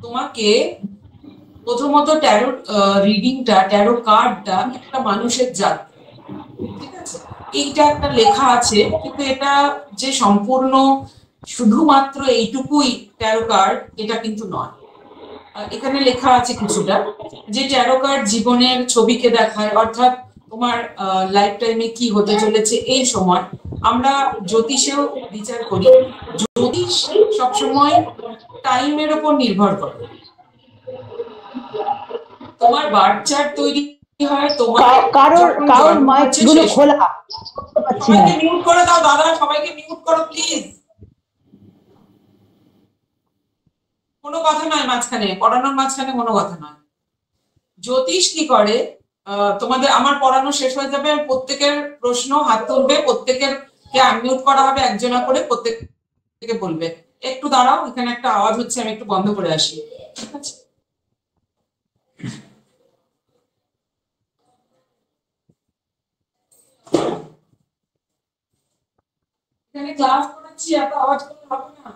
তোমাকে প্রথমত ট্যারো রিডিংটা, ট্যারো কার্ডটা একটা মানুষের জাত, ঠিক আছে? এইটা একটা লেখা আছে, কিন্তু এটা যে সম্পূর্ণ শুধুমাত্র এইটুকুই ট্যারো কার্ড এটা কিন্তু নয়। এখানে লেখা আছে কিছুটা, যে ট্যারো কার্ড জীবনের ছবিকে দেখায়, অর্থাৎ তোমার লাইফ টাইমে কি হতে চলেছে এই সময়। আমরা জ্যোতিষেও বিচার করি, জ্যোতিষ সবসময় টাইমের উপর নির্ভর করে। তোমার বার্থ চার্ট তৈরি হয় তোমার কারোর মাইক গুলো খোলা, সবাইকে মিউট করে দাও দাদা, সবাইকে মিউট করো প্লিজ। কোনো কথা নয় মাঝখানে, পড়ানোর মাঝখানে কোনো কথা নয়। জ্যোতিষ কি করে, তোমাদের আমার পড়ানো শেষ হয়ে যাবে, প্রত্যেকের প্রশ্ন হাত তুলবে, প্রত্যেকের কে আনমিউট করা হবে একজনা করে, প্রত্যেকে বলবে। একটু দাঁড়াও, এখানে একটা আওয়াজ হচ্ছে, আমি একটু বন্ধ করে আসি, ঠিক আছে? এখানে ক্লাস করাচ্ছি, এত আওয়াজ করলে হবে না।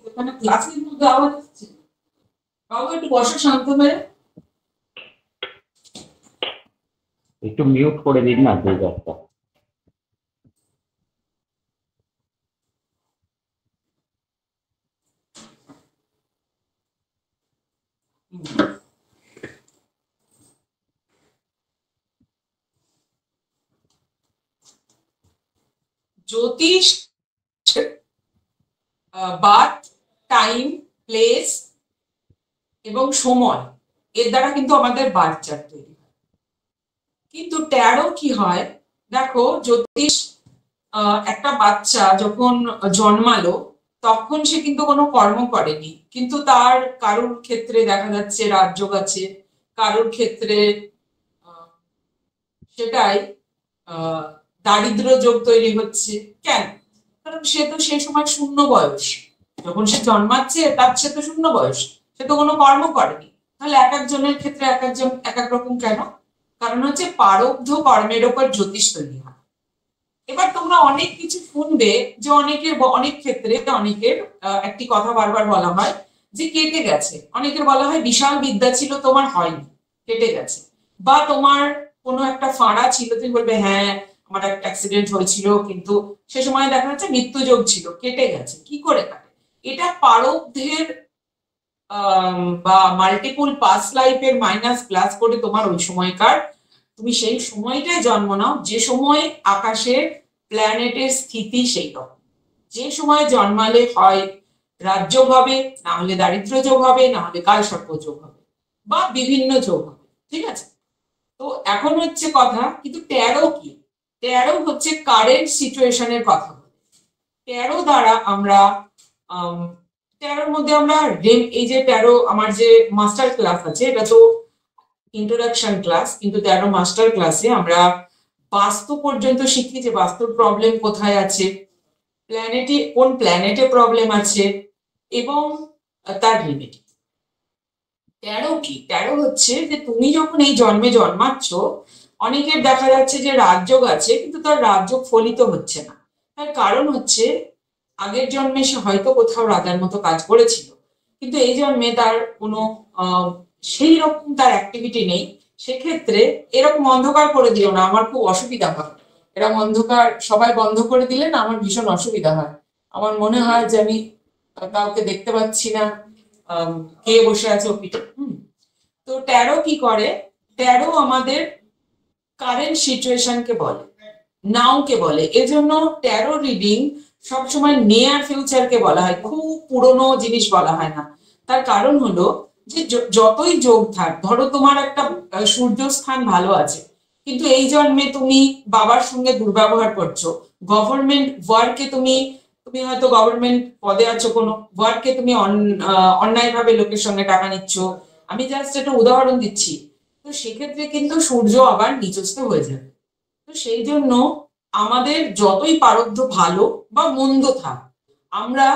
এখানে ক্লাসের মধ্যে আওয়াজ হচ্ছে, বাবু একটু বসো শান্ত হয়ে। একটু মিউট করে দিন না জায়গাটা। জ্যোতিষ বার্থ টাইম, প্লেস এবং সময়, এর দ্বারা কিন্তু আমাদের বার্থ চার্ট তৈরি হয়। কিন্তু ট্যারো কি হয় দেখো, জ্যোতিষ একটা বাচ্চা যখন জন্মালো তখন সে কিন্তু কোনো কর্ম করেনি, কিন্তু তার কারোর ক্ষেত্রে দেখা যাচ্ছে রাজযোগ আছে, কারোর ক্ষেত্রে সেটাই দারিদ্র যোগ তৈরি হচ্ছে। কেন? কারণ সে তো সেই সময় শূন্য বয়স, যখন সে জন্মাচ্ছে তার সে তো শূন্য বয়স, সে তো কোনো কর্ম করেনি। তাহলে এক একজনের ক্ষেত্রে এক একজন এক এক রকম কেন? কারণ হচ্ছে প্রারব্ধ কর্মের ওপর জ্যোতিষ তৈরি হয়। এবার তোমরা অনেক কিছু শুনবে যে অনেক ক্ষেত্রে অনেকের একটি কথা বারবার বলা হয় যে কেটে গেছে, অনেকের বলা হয় বিশাল বিদ্যা ছিল তোমার হয়নি, কেটে গেছে। বা তোমার কোনো একটা ফাঁড়া ছিল, তুমি বলবে হ্যাঁ আমার একটা অ্যাক্সিডেন্ট হয়েছিল, কিন্তু সে সময় দেখা যাচ্ছে মৃত্যুযোগ ছিল, কেটে গেছে। কি করে কাটে? এটা প্রারব্ধের বা মাল্টিপল পাস্ট লাইফের মাইনাস প্লাস করে তোমার ওই সময়কার, তুমি সেই সময়টায় জন্ম নাও যে সময় আকাশে প্ল্যানেটের স্থিতি সেই রকম। যে সময় জন্মালে হয় রাজযোগ হবে, না হলে দারিদ্র যোগ হবে, না হলে কালসর্প যোগ হবে, বা বিভিন্ন যোগ হবে, ঠিক আছে? তো এখন হচ্ছে কথা, কিন্তু ট্যারো কি? ট্যারো হচ্ছে কারেন্ট সিচুয়েশনের কথা বলে। ট্যারো দ্বারা আমরা ট্যারোর মধ্যে আমরা এই যে ট্যারো আমার যে মাস্টার ক্লাস আছে, এটা তো ইন্ট্রোডাকশন ক্লাস, কিন্তু ট্যারো মাস্টার ক্লাসে আমরা বাস্তু পর্যন্ত শিখি, যে বাস্তুর প্রবলেম কোথায় আছে, কোন প্ল্যানেটে প্রবলেম আছে এবং তার রেমেডি। ট্যারো কি? ট্যারো হচ্ছে যে তুমি যখন এই জন্মে জন্মাচ্ছ, অনেকের দেখা যাচ্ছে যে রাজযোগ আছে কিন্তু তার রাজযোগ ফলিত হচ্ছে না। তার কারণ হচ্ছে আগের জন্মে সে হয়তো কোথাও রাজার মতো কাজ করেছিল, কিন্তু এই জন্মে তার কোনো সেই রকম তার অ্যাক্টিভিটি নেই। সেক্ষেত্রে এরকম অন্ধকার করে দিও না, আমার খুব অসুবিধা হয়। এরকম অন্ধকার সবাই বন্ধ করে দিলে না আমার ভীষণ অসুবিধা হয়। আমার মনে হয় যে আমি কাউকে দেখতে পাচ্ছি না, কে বসে আছে ওপিটে। তো ট্যারো কি করে? ট্যারো আমাদের কারেন্ট সিচুয়েশনকে বলে, নাও কে বলে। এজন্য ট্যারো রিডিং সবসময় নিয়ার ফিউচারকে বলা হয়, খুব পুরনো জিনিস বলা হয় না। তার কারণ হলো যে যতই যোগ থাক, ধরো তোমার একটা সূর্য স্থান ভালো আছে, কিন্তু এই জন্মে তুমি বাবার সঙ্গে দুর্ব্যবহার করছো, গভর্নমেন্ট ওয়ার্কে তুমি হয়তো গভর্নমেন্ট পদে আছো, কোনো ওয়ার্কে তুমি অন্যায়ভাবে লোকের সঙ্গে টাকা নিচ্ছ, আমি জাস্ট একটা উদাহরণ দিচ্ছি। তো সেক্ষেত্রে কিন্তু সূর্য আবার নিচস্থ হয়ে যাবে। তো সেই জন্য আমাদের যতই প্রারব্ধ ভালো বা মন্দ থাক, আমরা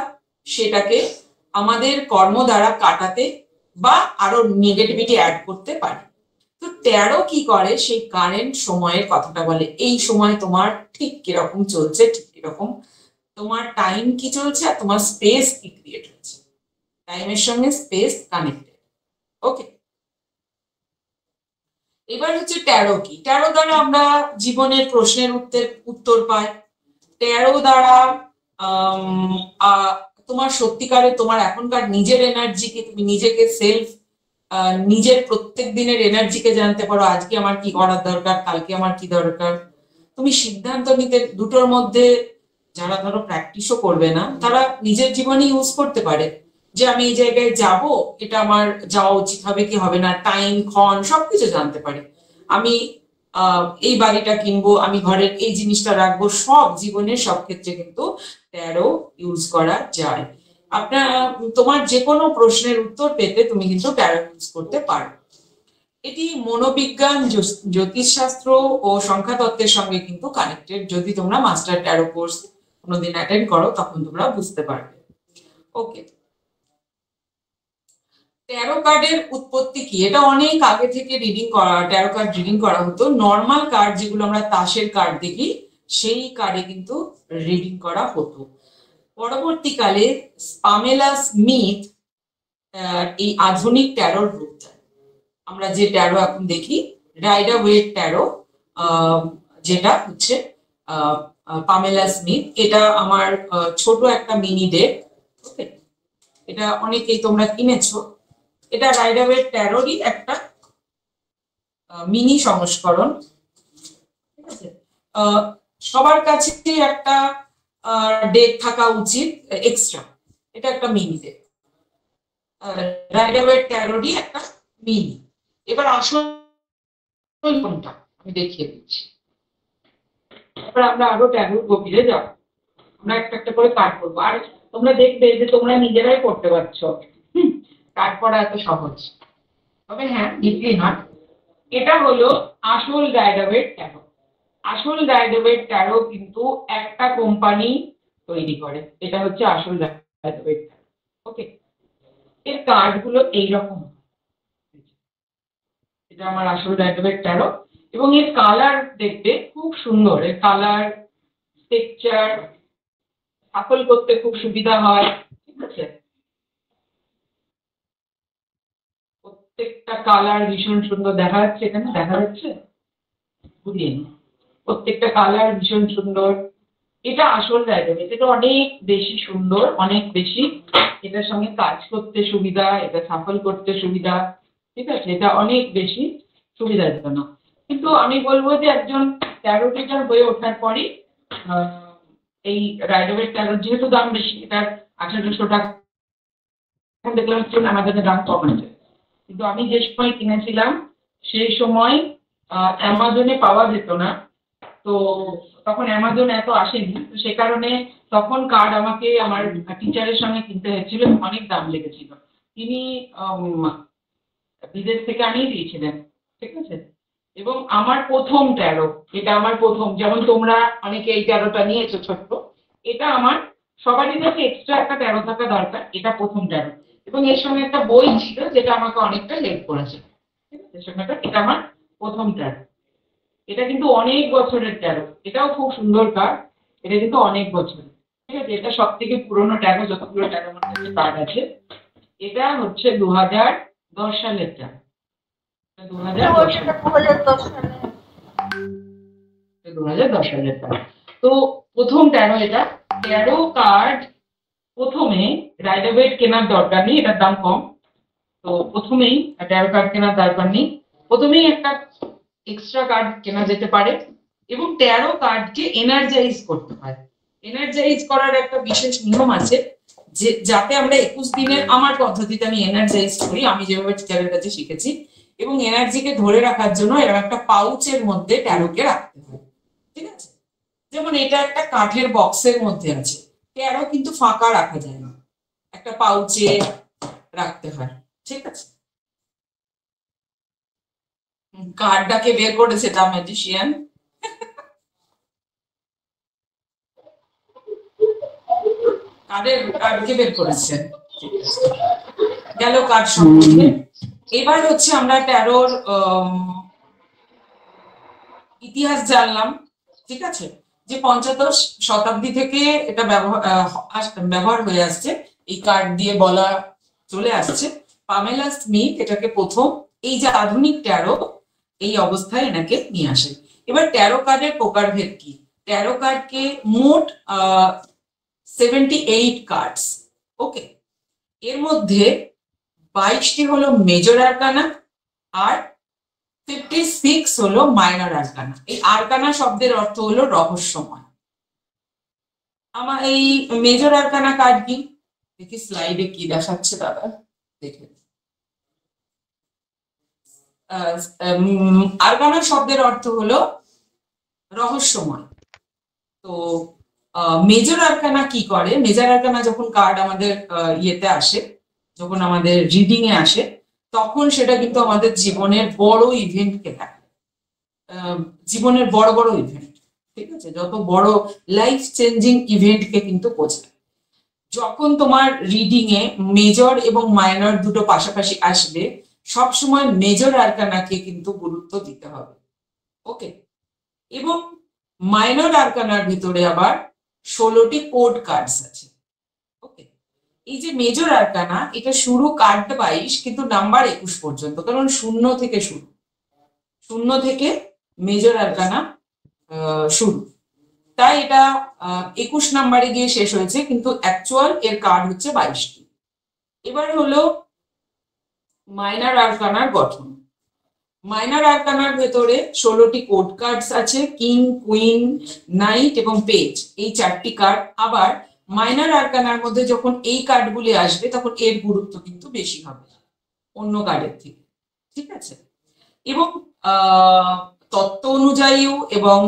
সেটাকে আমাদের কর্ম দ্বারা কাটাতে বা আরো নেগেটিভিটি অ্যাড করতে পারি। তো ট্যারো কি করে? সেই কারেন্ট সময়ের কথাটা বলে, এই সময় তোমার ঠিক কিরকম চলছে, ঠিক কিরকম তোমার টাইম কি চলছে, আর তোমার স্পেস কি ক্রিয়েট হচ্ছে। টাইমের সঙ্গে স্পেস কানেক্টেড। ওকে, এবার হচ্ছে ট্যারো কি। ট্যারো দ্বারা আমরা জীবনের প্রশ্নের উত্তর পাই। ট্যারো দ্বারা তোমার সত্যিকারে তোমার এখনকার নিজের এনার্জিকে, তুমি নিজেকে নিজের প্রত্যেক দিনের এনার্জিকে জানতে পারো। আজকে আমার কি করার দরকার, কালকে আমার কি দরকার। তুমি সিদ্ধান্ত নিতে, দুটোর মধ্যে যারা ধরো প্র্যাকটিসও করবে না তারা নিজের জীবনে ইউজ করতে পারে যে আমি এই জায়গায় যাব, এটা আমার যাওয়া উচিত হবে কি হবে না, টাইম ক্ষণ সবকিছু জানতে পারি। আমি এই বাড়িটা কিনবো, আমি ঘরের এই জিনিসটা রাখবো, সব জীবনের সব ক্ষেত্রে কিন্তু ট্যারো ইউজ করা যায়। তোমার যে কোনো প্রশ্নের উত্তর পেতে তুমি কিন্তু ট্যারো ইউজ করতে পারো। এটি মনোবিজ্ঞান, জ্যোতিষশাস্ত্র ও সংখ্যাতত্ত্বের সঙ্গে কিন্তু কানেক্টেড। যদি তোমরা মাস্টার ট্যারো কোর্স কোনোদিন অ্যাটেন্ড করো তখন তোমরা বুঝতে পারবে। ওকে, ট্যারো কার্ডের উৎপত্তি কি? এটা অনেক আগে থেকে ট্যারো কার্ড রিডিং করা হতো। নর্মাল কার্ড যেগুলো আমরা তাসের কার্ড দেখি সেই কার্ডে কিন্তু রিডিং করা হতো। পরবর্তীকালে পামেলা স্মিথ এই আধুনিক ট্যারোর রূপ দেয়। আমরা যে ট্যারো এখন দেখি, রাইডার ওয়েট ট্যারো, যেটা হচ্ছে পামেলা স্মিথ, এটা আমার ছোট একটা মিনি ডেক। ওকে, এটা অনেকেই তোমরা কিনেছো। এটা রাইডার ওয়েট ট্যারোরই একটা মিনি সংস্করণ। ঠিক আছে, সবার কাছে একটা ডেক থাকা উচিত এক্সট্রা। এটা একটা মিনি ডেক, রাইডার ওয়েট ট্যারোরই একটা মিনি। এবার আসল কোনটা আমি দেখিয়ে দিচ্ছি। এবার আমরা আরো ট্যারোর গভীরে যাব, আমরা একটা একটা করে কার্ড করবো। আর তোমরা দেখবে যে তোমরা নিজেরাই করতে পারছো, কার্ড করা এত সহজ। তবে হ্যাঁ, ডিপলি নট। এটা হলো আসল রাইডার ওয়েট ট্যারো। আসল রাইডার ওয়েট ট্যারো কিন্তু একটা কোম্পানি তৈরি করে। এটা হচ্ছে আসল রাইডার ওয়েট ট্যারো। ওকে, এর কার্ড গুলো এইরকম। এটা আমার আসল রাইডার ওয়েট ট্যারো এবং এর কালার দেখবে খুব সুন্দর। এর কালার, টেক্সচার, সাফল করতে খুব সুবিধা হয়। ঠিক আছে, প্রত্যেকটা কালার ভীষণ সুন্দর। দেখা যাচ্ছে এখানে, দেখা যাচ্ছে বুঝিয়ে নি, প্রত্যেকটা কালার ভীষণ সুন্দর। এটা আসল রাইডার ওয়েট, এটা অনেক বেশি সুন্দর, অনেক বেশি এটার সঙ্গে কাজ করতে সুবিধা, এটা সাফল করতে সুবিধা। ঠিক আছে, এটা অনেক বেশি সুবিধাজনক। কিন্তু আমি বলবো যে একজন ট্যারো রিডার হয়ে ওঠার পরই এই রাইডার ওয়েট ট্যারোর যেহেতু দাম বেশি, এটার 1800 টাকা, এখন দেখলাম আমাদের দাম কম আছে। কিন্তু আমি যে সময় কিনেছিলাম সেই সময় অ্যামাজনে পাওয়া যেত না, তো তখন অ্যামাজন এত আসেনি, তো সে কারণে তখন কার্ড আমাকে আমার টিচারের সঙ্গে কিনতে হয়েছিল, অনেক দাম লেগেছিল। তিনি বিদেশ থেকে আনিয়ে দিয়েছিলেন। ঠিক আছে, এবং আমার প্রথম ট্যারো, এটা আমার প্রথম। যেমন তোমরা অনেকে এই ট্যারোটা নিয়েছো ছোট্ট, এটা আমার, সবারই কাছে এক্সট্রা একটা ট্যারো থাকা দরকার। এটা প্রথম ট্যারো এবং এর সঙ্গে একটা বই ছিল যেটা আমাকে অনেকটা হেল্প করেছে। ঠিক আছে, এর সঙ্গে এটা আমার প্রথম ট্যারো। এটা কিন্তু অনেক বছরের ট্যারো, এটাও খুব সুন্দর কার্ড। এটা কিন্তু অনেক বছর। ঠিক আছে, এটা সব থেকে পুরোনো ট্যারো, যতগুলো ট্যারো আমার কাছে কার্ড আছে। এটা হচ্ছে 2010 সালের ট্যারো। 2010 সালের ট্যারো। তো প্রথম ট্যারো এটা। ট্যারো কার্ড প্রথমে রাইডার ওয়েট কেনার দরকার নেই, এটার দাম কম। তো প্রথমেই ট্যারো কার্ড কেনার দরকার নেই, প্রথমেই একটা এক্সট্রা কার্ড কেনা যেতে পারে এবং ট্যারো কার্ডকে এনার্জাইজ করতে হয়। এনার্জাইজ করার একটা বিশেষ নিয়ম আছে, যে যাতে আমরা 21 দিনের, আমার পদ্ধতিতে আমি এনার্জাইজ করি, আমি যেভাবে টিচারের কাছে শিখেছি। এবং এনার্জিকে ধরে রাখার জন্য এরকম একটা পাউচের মধ্যে ট্যারোকে রাখতে হয়। ঠিক আছে, যেমন এটা একটা কাঠের বক্সের মধ্যে আছে, ট্যারো কিন্তু ফাঁকা রাখা যায় না, একটা পাউচে রাখতে হয়। ঠিক আছে, কার্ডটাকে বের করেছে দা ম্যাজিশিয়ান। কার্ডকে বের করেছে। গেল কার্ড সম্পর্কে। এবার হচ্ছে আমরা ট্যারোর ইতিহাস জানলাম। ঠিক আছে, যে পঞ্চদশ শতাব্দী থেকে এটা ব্যবহার হয়ে আসছে এই কার্ড দিয়ে বলা চলে আসছে। পামেলা স্মিথ এটাকে প্রথম এই যে আধুনিক ট্যারো এই অবস্থায় এনাকে নিয়ে আসে। এবার ট্যারো কার্ডের প্রকারভেদ কি? ট্যারো কার্ডকে মোট 78 কার্ডস, ওকে, এর মধ্যে 22টি হলো মেজর আরকানা আর 56 হলো মাইনর আরকানা। এই আরকানা শব্দের অর্থ হলো রহস্যময়। আমার এই মেজর আরকানা কার্ড কি দেখি স্লাইডে কি দেখাচ্ছে দাদা দেখে। আরকানা শব্দের অর্থ হলো রহস্যময়। তো মেজর আরকানা কি করে? মেজর আরকানা যখন কার্ড আমাদের ইয়েতে আসে, যখন আমাদের রিডিং এ আসে, তখন সেটা কিন্তু আমাদের জীবনের বড় ইভেন্টকে দেখায়। জীবনের বড় বড় ইভেন্ট, ঠিক আছে, যত বড় লাইফ চেঞ্জিং ইভেন্টকে কিন্তু বোঝায়। যখন তোমার রিডিং এ মেজর এবং মাইনর দুটো পাশাপাশি আসবে, সবসময় মেজর আরকানাকে কিন্তু গুরুত্ব দিতে হবে, ওকে। এবং মাইনর আরকানার ভিতরে আবার 16টি কোড কার্ডস আছে, ওকে। এই যে মেজর আরকানা, এটা শুরু কার্ড 22 কিন্তু নাম্বার 21 পর্যন্ত, কারণ শূন্য থেকে শুরু, শূন্য থেকে মেজর আরকানা শুরু, তাই এটা 21 নাম্বারে গিয়ে শেষ হয়েছে, কিন্তু অ্যাকচুয়াল এর কার্ড হচ্ছে 22টি। এবার হলো মাইনর আরকানার গঠন। মাইনর আরকানার ভেতরে 16টি কোড কার্ডস আছে, কিং, কুইন, নাইট এবং পেজ, এই 4টি কার্ড। আবার মাইনর আরকানার মধ্যে যখন এই কার্ডগুলি আসবে, তখন এর গুরুত্ব কিন্তু বেশি হবে অন্য কার্ডের থেকে, ঠিক আছে। এবং তত্ত্ব অনুযায়ীও এবং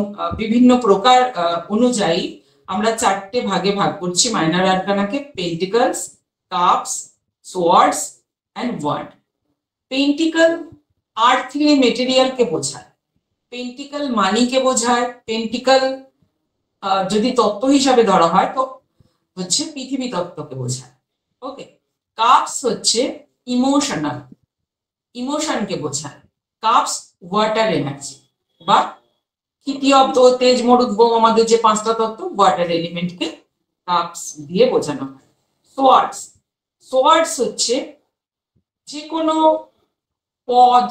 বিভিন্ন প্রকার অনুযায়ী আমরা 4টে ভাগে ভাগ করছি মাইনর আরকানাকে: pentacles, cups, swords and wand. Pentacle earthly মেটেরিয়ালকে বোঝায়, পেন্টিকল মানিকে বোঝায়, পেন্টিকল যদি তত্ত্ব হিসাবে ধরা হয় তো হচ্ছে পৃথিবী তত্ত্বকে বোঝায়, ওকে। কাপস হচ্ছে ইমোশনাল, ইমোশনকে বোঝায়। কাপস ওয়াটার এনার্জি বা ক্ষিতিয়ব্দ, তেজ, মরুদ, বোম, আমাদের যে 5টা তত্ত্ব, ওয়াটার এলিমেন্টকে কাপস দিয়ে বোঝানো হয়। সোয়ার্ডস, সোয়ার্ডস হচ্ছে যে কোনো পদ,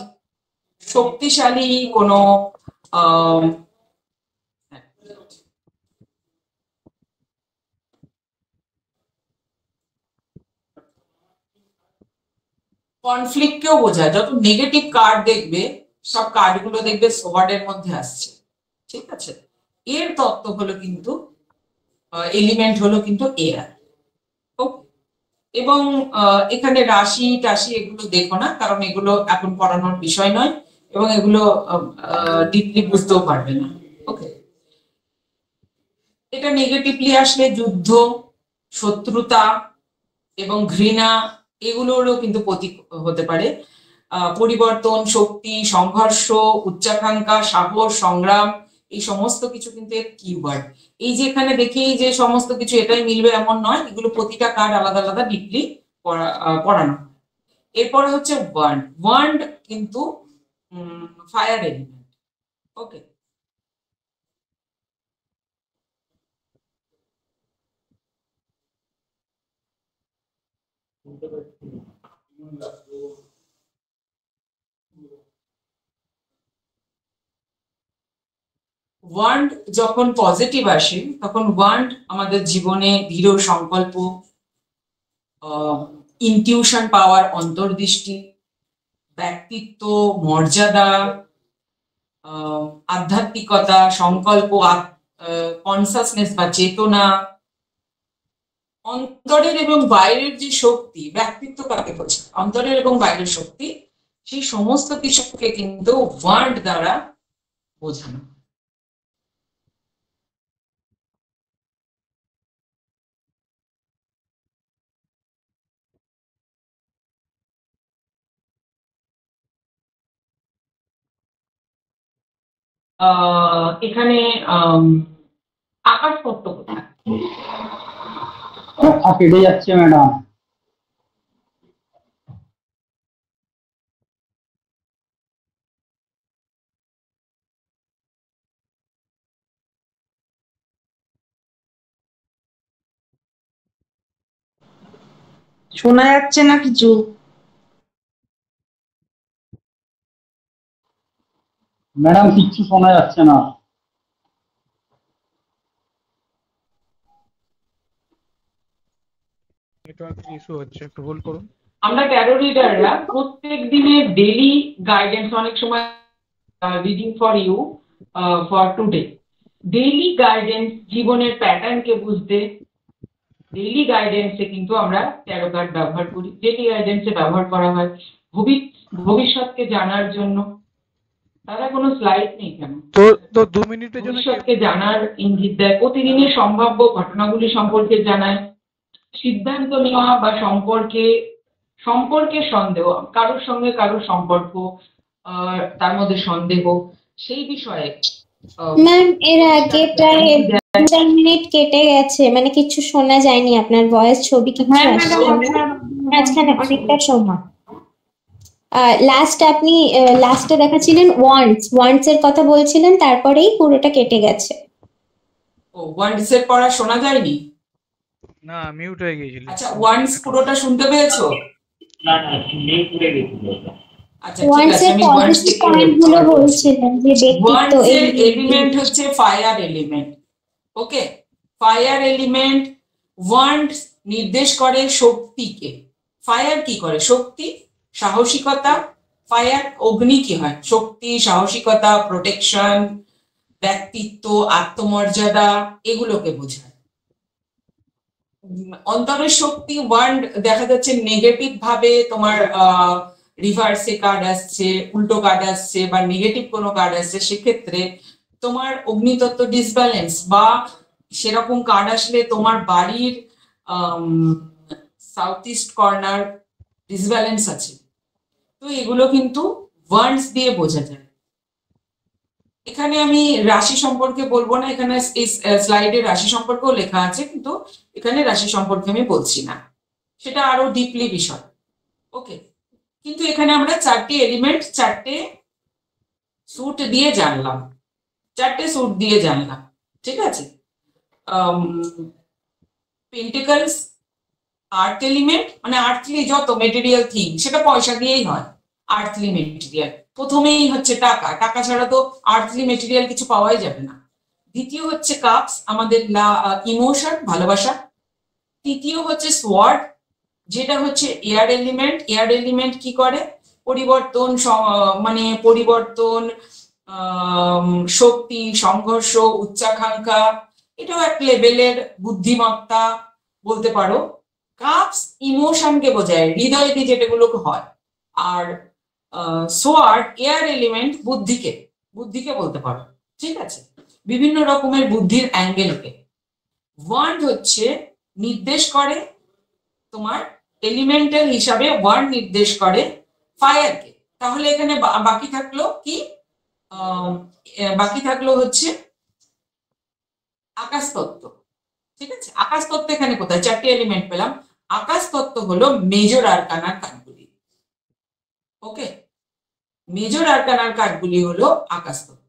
শক্তিশালী কোনো কনফ্লিক্টকেও বোঝায়। যত নেগেটিভ কার্ড দেখবে, সব কার্ডগুলো দেখবে সোয়ার্ডের মধ্যে আসছে, ঠিক আছে। এর তত্ত্ব হলো কিন্তু এলিমেন্ট হলো কিন্তু এয়ার, ওকে। এবং এখানে রাশি টাশি এগুলো দেখো না, কারণ এগুলো এখন পড়ানোর বিষয় নয় এবং এগুলো ডিপলি বুঝতেও পারবে না, ওকে। এটা নেগেটিভলি আসলে যুদ্ধ, শত্রুতা এবং ঘৃণা, এগুলোরও কিন্তু প্রতীক হতে পারে। পরিবর্তন, শক্তি, সংঘর্ষ, উচ্চাকাঙ্ক্ষা, সাহস, সংগ্রাম, এই সমস্ত কিছু কিন্তু এর কিওয়ার্ড। এই যে এখানে দেখি যে সমস্ত কিছু এটাই মিলবে এমন নয়, এগুলো প্রতিটা কার্ড আলাদা আলাদা ডিপলি পড়ানো। এরপরে হচ্ছে ওয়ান্ড। ওয়ান্ড কিন্তু ফায়ার এলিমেন্ট, ওকে। ওয়ান্ড যখন পজিটিভ আসে, তখন ওয়ান্ড আমাদের জীবনে দৃঢ় সংকল্প, ইনটিউশন পাওয়ার, অন্তর্দৃষ্টি, ব্যক্তিত্ব, মর্যাদা, আধ্যাত্মিকতা, সংকল্প, কনসাসনেস বা চেতনা, অন্তরের এবং বাইরের যে শক্তি, ব্যক্তিত্ব কাকে বোঝায়, অন্তরের এবং বাইরের শক্তি, সেই সমস্ত কিছুকে কিন্তু ওয়ার্ড দ্বারা বোঝানো। এখানে আকাশ তত্ত্ব কোথায়? কেটে যাচ্ছে ম্যাডাম। শোনা যাচ্ছে না কিছু। ম্যাডাম কিচ্ছু শোনা যাচ্ছে না। নেটওয়ার্ক ইস্যু হচ্ছে, একটু হোল্ড করুন। আমরা ট্যারো রিডাররা প্রত্যেক দিনের ডেইলি গাইডেন্স, অনেক সময় reading for you for today, daily guidance, জীবনের প্যাটার্নকে বুঝতে ডেইলি গাইডেন্সে কিন্তু আমরা ট্যারো কার্ড ব্যবহার করি। ডেইলি গাইডেন্সে ব্যবহার করা হয় ভবিষ্যৎকে জানার জন্য। তারা কোনো স্লাইড নেই কেন? তো 2 মিনিটের জন্য ভবিষ্যৎকে জানার ইঙ্গিত দেয়, প্রতিদিনের সম্ভাব্য ঘটনাগুলি সম্পর্কে জানায়, সিদ্ধান্ত নেওয়া বা সম্পর্কের সন্দেহ, কারোর সঙ্গে কারোর সম্পর্ক, তার মধ্যে সন্দেহ, সেই বিষয়ে। ম্যাম এর আগে প্রায় 2-4 মিনিট কেটে গেছে, মানে কিছু শোনা যায়নি, আপনার ভয়েস ছবি কিছু আসছে মাঝখানে অনেকটা সময়। আপনি লাস্টে দেখাচ্ছিলেন ওয়ান্টস এর কথা বলছিলেন, তারপরেই পুরোটা কেটে গেছে। ও, ওয়ান্টস এর পড়া শোনা যায়নি? না, মিউট হয়ে গিয়েছিল। আচ্ছা, ওয়ান্টস পুরোটা শুনতে পেয়েছো? না না, মিউট করে গেছিল। আচ্ছা, ঠিক আছে, আমি ওয়ান্টস পয়েন্টগুলো বলছিলাম যে ব্যক্তিত্ব এর এলিমেন্ট হচ্ছে ফায়ার এলিমেন্ট। ওকে, ফায়ার এলিমেন্ট। ওয়ান্টস নির্দেশ করে শক্তিকে। ফায়ার কি করে? শক্তি, সাহসিকতা। ফায়ার, অগ্নি কি হয়? শক্তি, সাহসিকতা, প্রোটেকশন, ব্যক্তিত্ব, আত্মমর্যাদা, এগুলোকে বোঝায়। অন্তরের শক্তি ওয়ান্ড দেখা যাচ্ছে নেগেটিভ ভাবে তোমার রিভার্সে কার্ড আসছে, উল্টো কার্ড আসছে, বা নেগেটিভ কোনো কার্ড আসছে, সেক্ষেত্রে তোমার অগ্নিতত্ত্ব ডিসব্যালেন্স, বা সেরকম কার্ড আসলে তোমার বাড়ির সাউথ ইস্ট কর্নার ডিসব্যালেন্স আছে। তো এগুলো কিন্তু ওয়ান্ডস দিয়ে বোঝা যায়। এখানে আমি রাশি সম্পর্কে বলবো না, এখানে এই স্লাইডে রাশি সম্পর্কেও লেখা আছে, কিন্তু এখানে রাশি সম্পর্কে আমি বলছি না, সেটা আরো ডিপলি বিষয়। ওকে, কিন্তু এখানে আমরা 4টে এলিমেন্ট, 4টে স্যুট দিয়ে জানলাম, ঠিক আছে। পেন্টিকলস আর্থ এলিমেন্ট, মানে আর্থলি যত মেটেরিয়াল থিং, সেটা পয়সা দিয়েই হয়। আর্থলি মেটেরিয়াল প্রথমেই হচ্ছে টাকা, টাকা ছাড়া তো আর্থলি মেটেরিয়াল কিছু পাওয়াই যাবে না। দ্বিতীয় হচ্ছে কাপস, আমাদের ইমোশন, ভালোবাসা। তৃতীয় হচ্ছে সোয়ার্ড, যেটা হচ্ছে এয়ার এলিমেন্ট। এয়ার এলিমেন্ট কি করে? পরিবর্তন, মানে পরিবর্তন, শক্তি, সংঘর্ষ, উচ্চাকাঙ্ক্ষা, এটাও এক লেভেলের বুদ্ধিমত্তা বলতে পারো। কাপস ইমোশনকে বোঝায়, হৃদয় দিয়ে যেটাগুলো হয়। আর সোয়ার্ড, এয়ার এলিমেন্ট, বুদ্ধিকে বলতে পারো, ঠিক আছে, বিভিন্ন রকমের বুদ্ধির অ্যাঙ্গেলকে। ওয়ান্ড হচ্ছে নির্দেশ করে তোমার এলিমেন্টাল হিসাবে, ওয়ান্ড নির্দেশ করে ফায়ারকে। তাহলে এখানে বাকি থাকলো কি? বাকি থাকলো হচ্ছে আকাশ তত্ত্ব, ঠিক আছে। আকাশ তত্ত্ব এখানে কোথায়? 4টে এলিমেন্ট পেলাম। আকাশ তত্ত্ব হলো মেজর আরকানার কার্ডগুলি। ওকে, মেজর আরকানার কার্ডগুলি হলো আকাশ তত্ত্ব।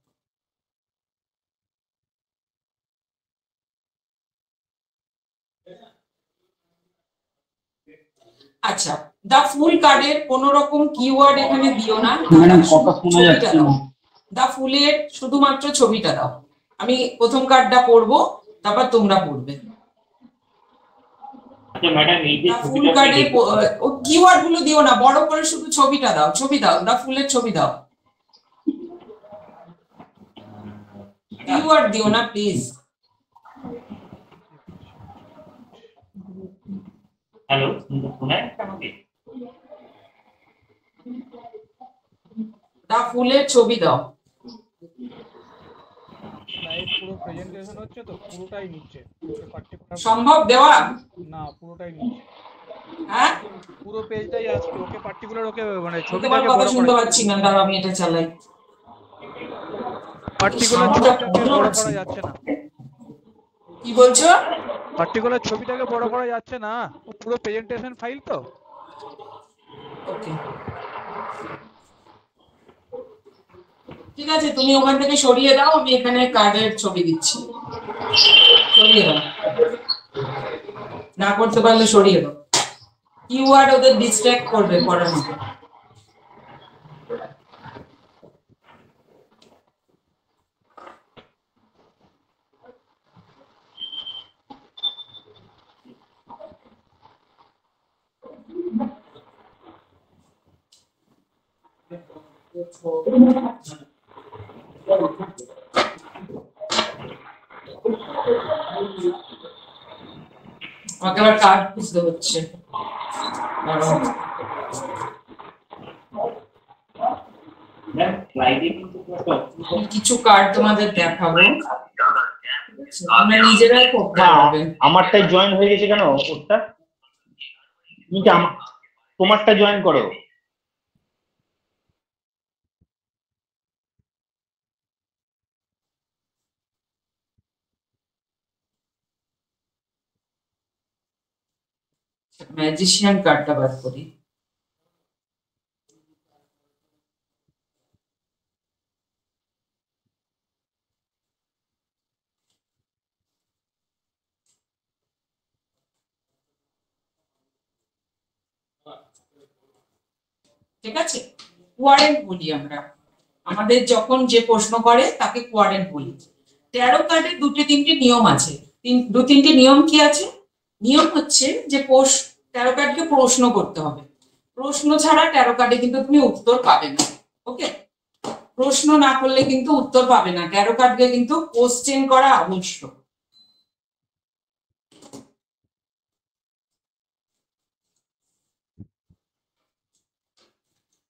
আচ্ছা, দা ফুল কার্ডের কোন রকম কিওয়ার্ড এখানে দিও না, ম্যাডাম কথা শোনা যাচ্ছে না। দা ফুলের শুধুমাত্র ছবিটা দাও। আমি প্রথম কার্ডটা পড়বো, তারপর তোমরা পড়বে। আচ্ছা ম্যাডাম, এই যে ফুল কার্ডের কিওয়ার্ড গুলো দিও না, বড় করে শুধু ছবিটা দাও। ছবি দাও, দা ফুলের ছবি দাও, কিওয়ার্ড দিও না প্লিজ। হ্যালো, শোনা যাচ্ছে আমাকে? দা ফুলের ছবি দাও। লাইভ পুরো প্রেজেন্টেশন হচ্ছে তো, পুরোটাই নিচ্ছে। সম্ভব দেওয়া? না, পুরোটাই নিচ্ছে। হ্যাঁ, পুরো পেজটাই আসছে। ওকে পার্টিকুলার, ওকে মানে তোমার ছবিটাকে কথা বড় শুনতে করা, পাচ্ছি না, দাঁড়াও আমি এটা চালাই। পার্টিকুলার ছবিটাকে বড় করা যাচ্ছে না। কি বলছো? পার্টিকুলার ছবিটাকে বড় করা যাচ্ছে না, পুরো প্রেজেন্টেশন ফাইল তো। ওকে, ঠিক আছে, তুমি ওখান থেকে সরিয়ে দাও, আমি এখানে কার্ডের ছবি দিচ্ছি। সরিয়ে দাও, না করতে পারলে সরিয়ে দাও। কিওয়ার্ড ওদের ডিস্ট্র্যাক্ট করবে পড়ার মতো। আমাকে আবার কার্ড খুঁজতে হচ্ছে। দাঁড়াও। আমি কিছু কার্ড তোমাদের দেখাবো, তোমরা নিজেরাই করতে পারবে। আমারটাই জয়েন হয়ে গেছে কেন ওরটা? তুমি কি তোমারটা জয়েন করো। ম্যাজিশিয়ান কার্ডটা বার করি। ঠিক আছে, কোয়ারেন্ট বলি আমরা। আমাদের যখন যে প্রশ্ন করে তাকে কোয়ারেন্ট বলি। 13 কার্ডের দুটো তিনটে নিয়ম আছে। দু তিনটে নিয়ম কি আছে? নিয়ম হচ্ছে যে 13 কার্ডকে প্রশ্ন করতে হবে। প্রশ্ন ছাড়া 13 কার্ডে কিন্তু তুমি উত্তর পাবে না। ওকে, প্রশ্ন না করলে কিন্তু উত্তর পাবে না। 13 কার্ডকে কিন্তু কোশ্চেন করা আবশ্যক।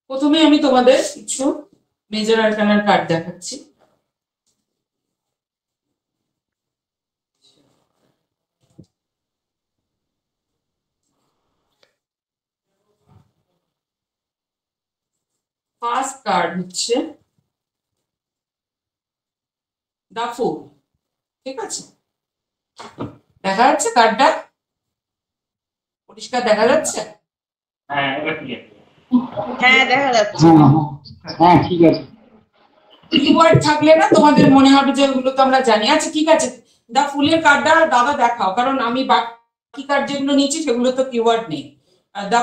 প্রথমে আমি তোমাদের কিছু মেজর আরকানার কার্ড দেখাচ্ছি। ফার্স্ট কার্ড হচ্ছে দা ফুল। ঠিক আছে, দেখা যাচ্ছে কার্ডটা? পরিষ্কার দেখা যাচ্ছে? হ্যাঁ এবার ঠিক আছে। হ্যাঁ দেখা যাচ্ছে। হ্যাঁ ঠিক আছে। কিওয়ার্ড থাকলে না তোমাদের মনে হবে যে ওগুলো তো আমরা জানি। আচ্ছা ঠিক আছে, দা ফুলের কার্ডটা দাদা দেখাও, কারণ আমি বাকি কার্ড যেগুলো নিয়েছি সেগুলো তো কিওয়ার্ড নেই। দা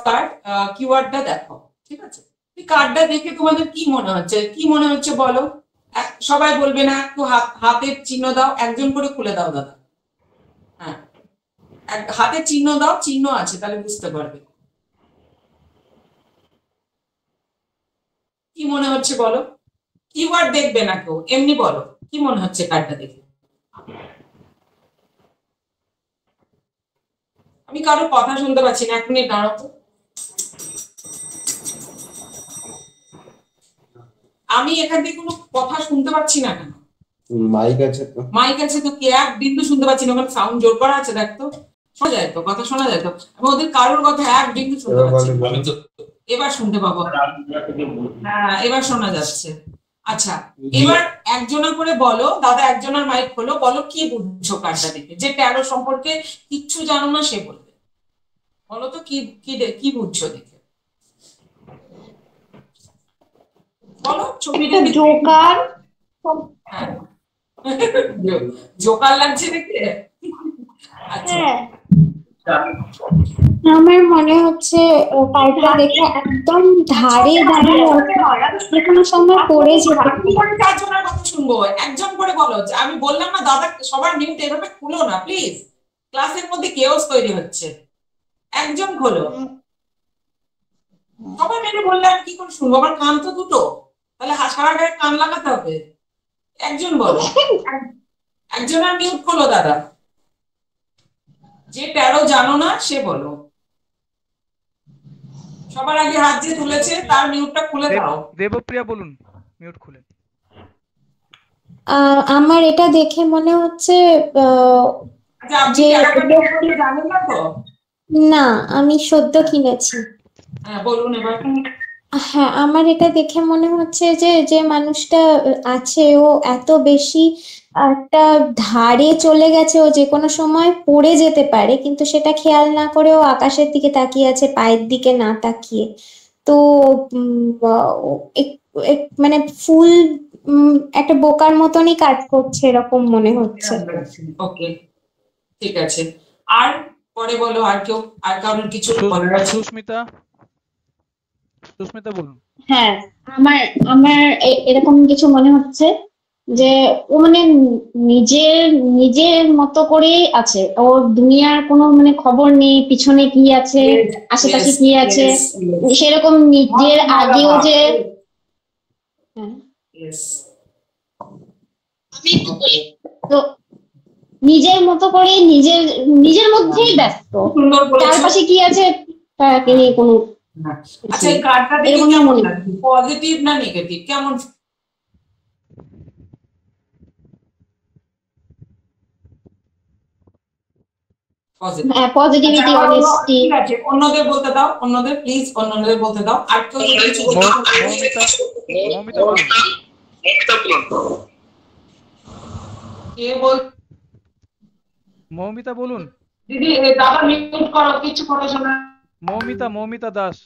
কার্ড কিওয়ার্ডটা দেখাও। ঠিক আছে, এই কার্ডটা দেখে তোমাদের কি মনে হচ্ছে? কি মনে হচ্ছে বলো? সবাই বলবে না, একটু হাতের চিহ্ন দাও, একজন করে খুলে দাও দাদা। হ্যাঁ, হাতের চিহ্ন দাও, চিহ্ন আছে তাহলে বুঝতে পারবে। কি মনে হচ্ছে বলো? কিওয়ার্ড দেখবে না কেউ, এমনি বলো কি মনে হচ্ছে কার্ডটা দেখে। আমি কারো কথা শুনতে পাচ্ছি না, 1 মিনিট দাঁড়াও তো। আমি এখান থেকে কোনো কথা শুনতে পাচ্ছি না কেন? মাইক আছে তো? মাইক আছে তো, কি এক বিন্দু শুনতে পাচ্ছি না। ওখানে সাউন্ড জোর করা আছে, দেখ তো। শোনা যায় তো? কথা শোনা যায় তো? আমি ওদের কারোর কথা এক বিন্দু শুনতে পাচ্ছি না। এবার শুনতে পাবো। হ্যাঁ এবার শোনা যাচ্ছে। আচ্ছা, এবার একজনা করে বলো, দাদা একজনের মাইক হলো, বলো কি বুঝছো কার্ডটা দেখে। যে 13 সম্পর্কে কিচ্ছু জানো না সে বলবে। বলো তো কি কি বুঝছো দেখে, বলো। ছবিটা জোকার। হ্যাঁ জোকার লাগছে দেখে। আচ্ছা হ্যাঁ, আমার মনে হচ্ছে কার্ডটা দেখে একদম ধারে দাঁড়িয়ে আছে, যে কোনো সময় পড়ে যেতে পারে। 4 জনের কথা শুনবো, একজন করে বলো। আমি বললাম না দাদা, সবার মিউট এভাবে খুলো না প্লিজ, ক্লাসের মধ্যে কেওস তৈরি হচ্ছে। একজন খোলো, সবাই মিলে বললে আমি কি করে শুনবো? আমার কান তো দুটো, তাহলে সারা গায়ে কান লাগাতে হবে। একজন বলো, একজন আর মিউট খোলো দাদা। যে 13 জানো না সে বলো। সবার আগে হাত যে তুলেছে তার মিউটটা খুলে দাও। দেবপ্রিয়া বলুন, মিউট খুলে। আমার এটা দেখে মনে হচ্ছে আচ্ছা আপনি যে 13 কার্ডটা জানেন না তো? না, আমি সদ্য কিনেছি। হ্যাঁ বলুন এবার। হ্যাঁ, আমার এটা দেখে মনে হচ্ছে যে যে মানুষটা আছে ও এত বেশি একটা ধারে চলে গেছে, ও যে কোনো সময় পড়ে যেতে পারে, কিন্তু সেটা খেয়াল না করে ও আকাশের দিকে তাকিয়ে আছে, পায়ের দিকে না তাকিয়ে। তো মানে ফুল একটা বোকার মতনই কাজ করছে এরকম মনে হচ্ছে। ওকে ঠিক আছে। আর পরে বলো আর কেউ, আর কারোর কিছু বলার আছে? সুস্মিতা বলুন। হ্যাঁ, আমার আমার এরকম কিছু মনে হচ্ছে যে ও মানে নিজের নিজের মতো করেই আছে, ওর দুনিয়ার কোনো মানে খবর নেই, পিছনে কি আছে, আশেপাশে কি আছে, সেরকম নিজের আগেও যে Yes. আমি একটু বলি। তো নিজের মতো করে নিজের নিজের মধ্যেই ব্যস্ত, সুন্দর বলেছো। চারপাশে কি আছে তাকে নিয়ে কোনো আচ্ছা, এই কার্ডটা দেখে এরকম কেমন মনে হয়। লাগছে? পজিটিভ না নেগেটিভ? কেমন? পজিটিভ। হ্যাঁ, পজিটিভিটি, অনেস্টি। ঠিক আছে, অন্যদের বলতে দাও, অন্যদের প্লিজ, অন্যদের বলতে দাও। আর কেউ যদি কিছু বলতে মৌমিতা বলুন। কে বল? মৌমিতা বলুন। দিদি দাদা মিউট করো, কিছু কথা শোনা। মৌমিতা দাস।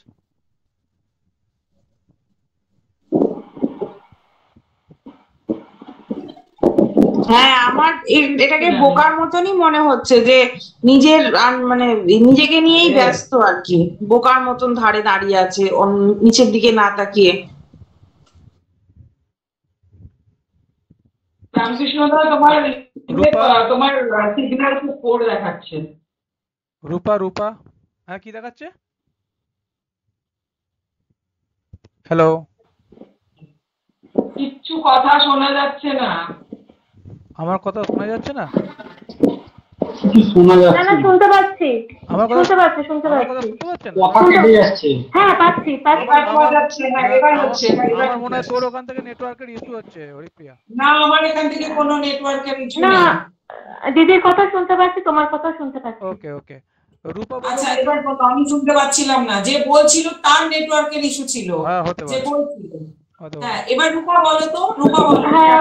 হ্যাঁ, আমার এটাকে বোকার মতনই মনে হচ্ছে যে নিজের মানে নিজেকে নিয়েই ব্যস্ত আর কি, বোকার মতন ধারে দাঁড়িয়ে আছে নিচের দিকে না তাকিয়ে। রামকৃষ্ণদা, তোমার সিগন্যাল খুব পোর দেখাচ্ছে। রূপা হ্যাঁ, কি দেখাচ্ছে? হ্যালো, কিচ্ছু কথা শোনা যাচ্ছে না। আমার কথা শোনা যাচ্ছে না? শোনা না যাচ্ছে না, শুনতে পাচ্ছি, আমার কথা শুনতে পাচ্ছি, শুনতে আমার কথা পাচ্ছি। শুনতে পাচ্ছেন? কথা কেটে যাচ্ছে। হ্যাঁ, পাচ্ছি পাচ্ছি। এবার পাওয়া যাচ্ছে না, এবার হচ্ছে, এবার আমার মনে হয় হচ্ছে। তোর ওখান থেকে নেটওয়ার্কের ইস্যু হচ্ছে, হরিপ্রিয়া। না, আমার এখান থেকে কোনো নেটওয়ার্কের ইস্যু না, নেই। দিদির কথা শুনতে পাচ্ছি, তোমার কথা শুনতে পাচ্ছি। ওকে রূপা বলুন। আচ্ছা, এবার বলো, আমি শুনতে পাচ্ছিলাম না। যে বলছিল তার নেটওয়ার্কের ইস্যু ছিল। হ্যাঁ, হতে যে পারে। বলছিল। হতে পারে। হ্যাঁ, এবার রূপা বলো তো, রূপা বলো। হ্যাঁ,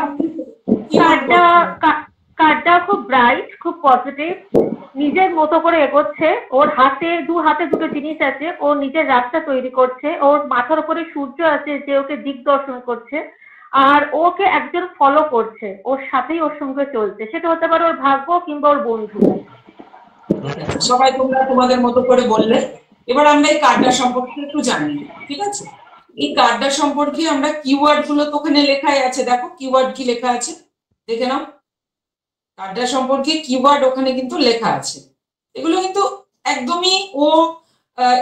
কি মনে করছো? কার্ডটা খুব ব্রাইট, খুব পজিটিভ, নিজের মতো করে এগোচ্ছে, ওর দু হাতে দুটো জিনিস আছে, ও নিজের রাস্তা তৈরি করছে, ওর মাথার উপরে সূর্য আছে যে ওকে দিগদর্শন করছে, আর ওকে একজন ফলো করছে, ওর সাথেই ওর সঙ্গে চলছে, সেটা হতে পারে ওর ভাগ্য কিংবা ওর বন্ধু। সবাই তোমরা তোমাদের মতো করে বললে। এবার আমরা এই কার্ডটা সম্পর্কে একটু জানি, ঠিক আছে? এই কার্ডটা সম্পর্কে আমরা কিওয়ার্ড গুলো তো ওখানে লেখাই আছে, দেখো কিওয়ার্ড কি লেখা আছে, দেখে নাও। কার্ডটা সম্পর্কে কিওয়ার্ড ওখানে কিন্তু লেখা আছে। এগুলো কিন্তু একদমই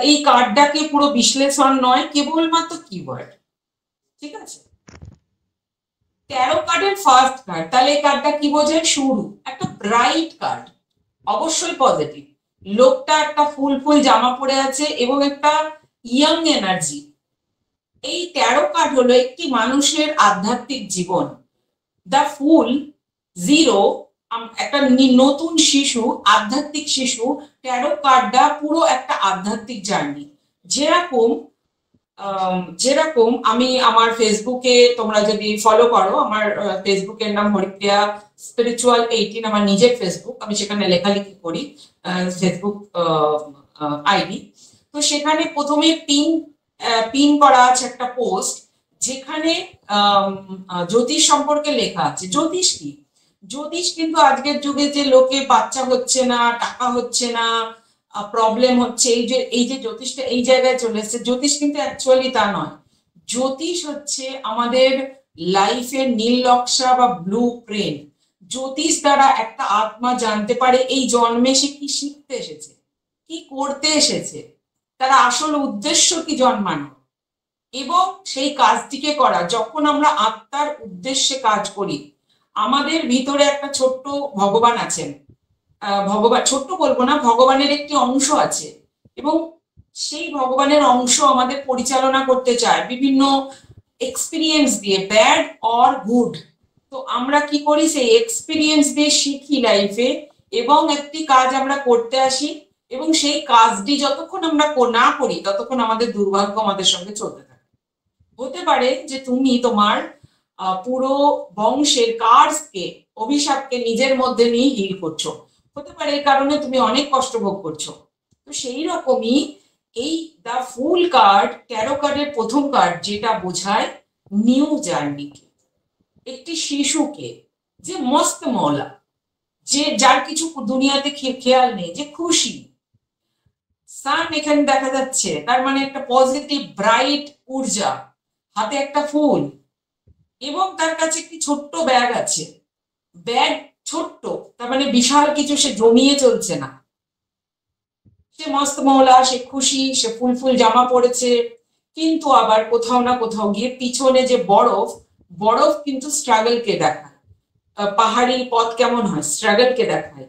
এই কার্ডটাকে পুরো বিশ্লেষণ নয়, কেবলমাত্র কিওয়ার্ড, ঠিক আছে? 13 কার্ডের ফার্স্ট কার্ড, তাহলে এই কার্ডটা কি বোঝায়? শুরু, একটা ব্রাইট কার্ড, অবশ্যই পজিটিভ। লোকটা একটা ফুল জামা পরে আছে এবং একটা ইয়াং এনার্জি। এই 13 কার্ড হলো একটি মানুষের আধ্যাত্মিক জীবন। দ্য ফুল, জিরো, একটা নতুন শিশু, আধ্যাত্মিক শিশু। 13 কার্ডটা পুরো একটা আধ্যাত্মিক জার্নি। যেরকম আমি আমার ফেসবুকে, তোমরা যদি ফলো করো, আমার ফেসবুকের নাম হরিপ্রিয়া স্পিরিচুয়াল 18, আমার নিজের ফেসবুক, আমি সেখানে লেখালেখি করি, ফেসবুক আইডি। তো সেখানে প্রথমে পিন করা আছে একটা পোস্ট, যেখানে জ্যোতিষ সম্পর্কে লেখা আছে। জ্যোতিষ কি? জ্যোতিষ কিন্তু আজকের যুগে যে লোকে বাচ্চা হচ্ছে না, টাকা হচ্ছে না, প্রবলেম হচ্ছে, এই যে জ্যোতিষটা এই জায়গায় চলে এসেছে, জ্যোতিষ কিন্তু অ্যাকচুয়ালি তা নয়। জ্যোতিষ হচ্ছে আমাদের লাইফের নীল নকশা বা ব্লু প্রিন্ট। জ্যোতিষ দ্বারা একটা আত্মা জানতে পারে এই জন্মে সে কি শিখতে এসেছে, কি করতে এসেছে, তার আসল উদ্দেশ্য কি জন্মানো, এবং সেই কাজটিকে করা। যখন আমরা আত্মার উদ্দেশ্যে কাজ করি, আমাদের ভিতরে একটা ছোট্ট ভগবান আছেন, ভগবান ছোট্ট বলবো না, ভগবানের একটি অংশ আছে, এবং সেই ভগবানের অংশ আমাদের পরিচালনা করতে চায় বিভিন্ন এক্সপিরিয়েন্স দিয়ে, ব্যাড অর গুড। তো আমরা কি করি? সেই এক্সপিরিয়েন্স দিয়ে শিখি লাইফে, এবং একটি কাজ আমরা করতে আসি, এবং সেই কাজটি যতক্ষণ আমরা না করি ততক্ষণ আমাদের দুর্ভাগ্য আমাদের সঙ্গে চলতে থাকে। হতে পারে যে তুমি তোমার পুরো বংশের কার্সকে, অভিশাপকে নিজের মধ্যে নিয়ে হিল করছো। হতে পারে এই কারণে তুমি অনেক কষ্ট ভোগ করছো। তো সেই রকমই এই দ্য ফুল কার্ড, 13 কার্ডের প্রথম কার্ড, যেটা বোঝায় নিউ জার্নিকে, একটি শিশুকে, যে মস্ত মৌলা, যে যার কিছু দুনিয়াতে খেয়াল নেই, যে খুশি, সান এখানে দেখা যাচ্ছে, তার মানে একটা পজিটিভ ব্রাইট ঊর্জা, হাতে একটা ফুল, এবং তার কাছে একটি ছোট্ট ব্যাগ আছে। ব্যাগ ছোট্ট, তার মানে বিশাল কিছু সে জমিয়ে চলছে না। সে মস্ত মহলা, সে খুশি, সে ফুল ফুল জামা পড়েছে, কিন্তু আবার কোথাও না কোথাও গিয়ে পিছনে যে বরফ, বরফ কিন্তু স্ট্রাগলকে দেখায়। পাহাড়ি পথ কেমন হয়, স্ট্রাগলকে দেখায়।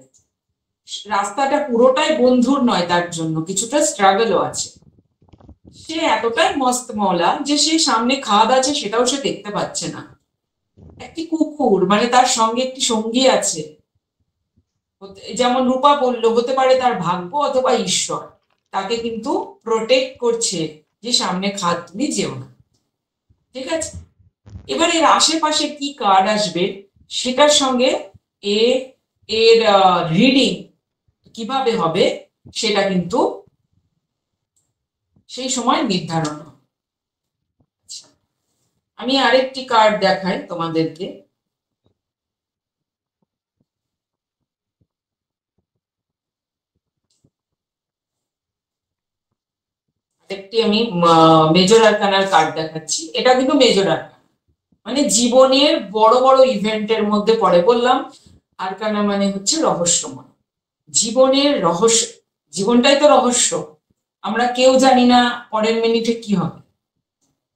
রাস্তাটা পুরোটাই বন্ধুর নয়, তার জন্য কিছুটা স্ট্রাগলও আছে। সে এতটাই মস্ত মহলা যে সে সামনে খাদ আছে সেটাও সে দেখতে পাচ্ছে না। একটি কুকুর, মানে তার সঙ্গে একটি সঙ্গী আছে, যেমন রূপা বলল, হতে পারে তার ভাগ্য অথবা ঈশ্বর, তাকে কিন্তু প্রোটেক্ট করছে যে সামনে খাদ তুমি যেও না। ঠিক আছে, এবার এর আশেপাশে কি কার্ড আসবে সেটার সঙ্গে এর রিডিং কিভাবে হবে সেটা কিন্তু সেই সময় নির্ধারণ হবে। আমি আরেকটি কার্ড দেখাই তোমাদেরকে। একটি আমি মেজর আরকানার কার্ড দেখাচ্ছি। এটা কিন্তু মেজর আরকানা, মানে জীবনের বড় বড় ইভেন্টের মধ্যে পড়ে। বললাম আরকানা মানে হচ্ছে রহস্যময়, জীবনের রহস্য, জীবনটাই তো রহস্য। আমরা কেউ জানি না পরের মিনিটে কি হবে,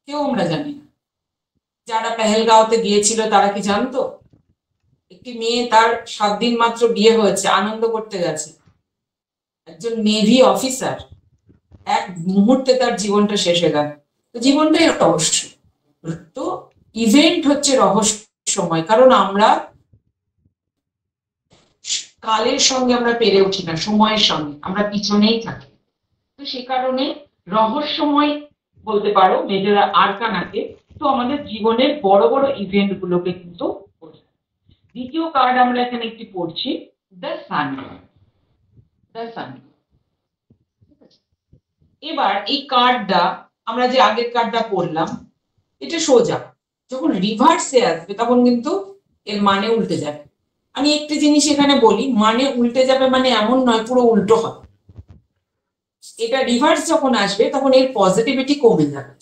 কেউ আমরা জানি না। যারা পেহেলগাঁওতে গিয়েছিল তারা কি জানতো? একটি মেয়ে, তার 7 দিন মাত্র বিয়ে হয়েছে, আনন্দ করতে গেছে, একজন নেভি অফিসার, এক মুহূর্তে তার জীবনটা শেষ হয়ে গেল। তো জীবনটাই রহস্য। তো ইভেন্ট হচ্ছে রহস্যময়, কারণ আমরা কালের সঙ্গে আমরা পেরে উঠি না, সময়ের সঙ্গে আমরা পিছনেই থাকি। তো সে কারণে রহস্যময় বলতে পারো মেজর আরকানাকে। তো আমাদের জীবনের বড় বড় ইভেন্ট গুলোকে কিন্তু বোঝায়। দ্বিতীয় কার্ড আমরা এখানে একটি পড়ছি, দ্য সান। The sun. এবার এই কার্ডটা, আমরা যে আগের কার্ডটা পড়লাম, এটা সোজা। যখন রিভার্সে আসবে তখন কিন্তু এর মানে উল্টে যাবে। আমি একটি জিনিস এখানে বলি, মানে উল্টে যাবে মানে এমন নয় পুরো উল্টো হবে। এটা রিভার্স যখন আসবে তখন এর পজিটিভিটি কমে যাবে।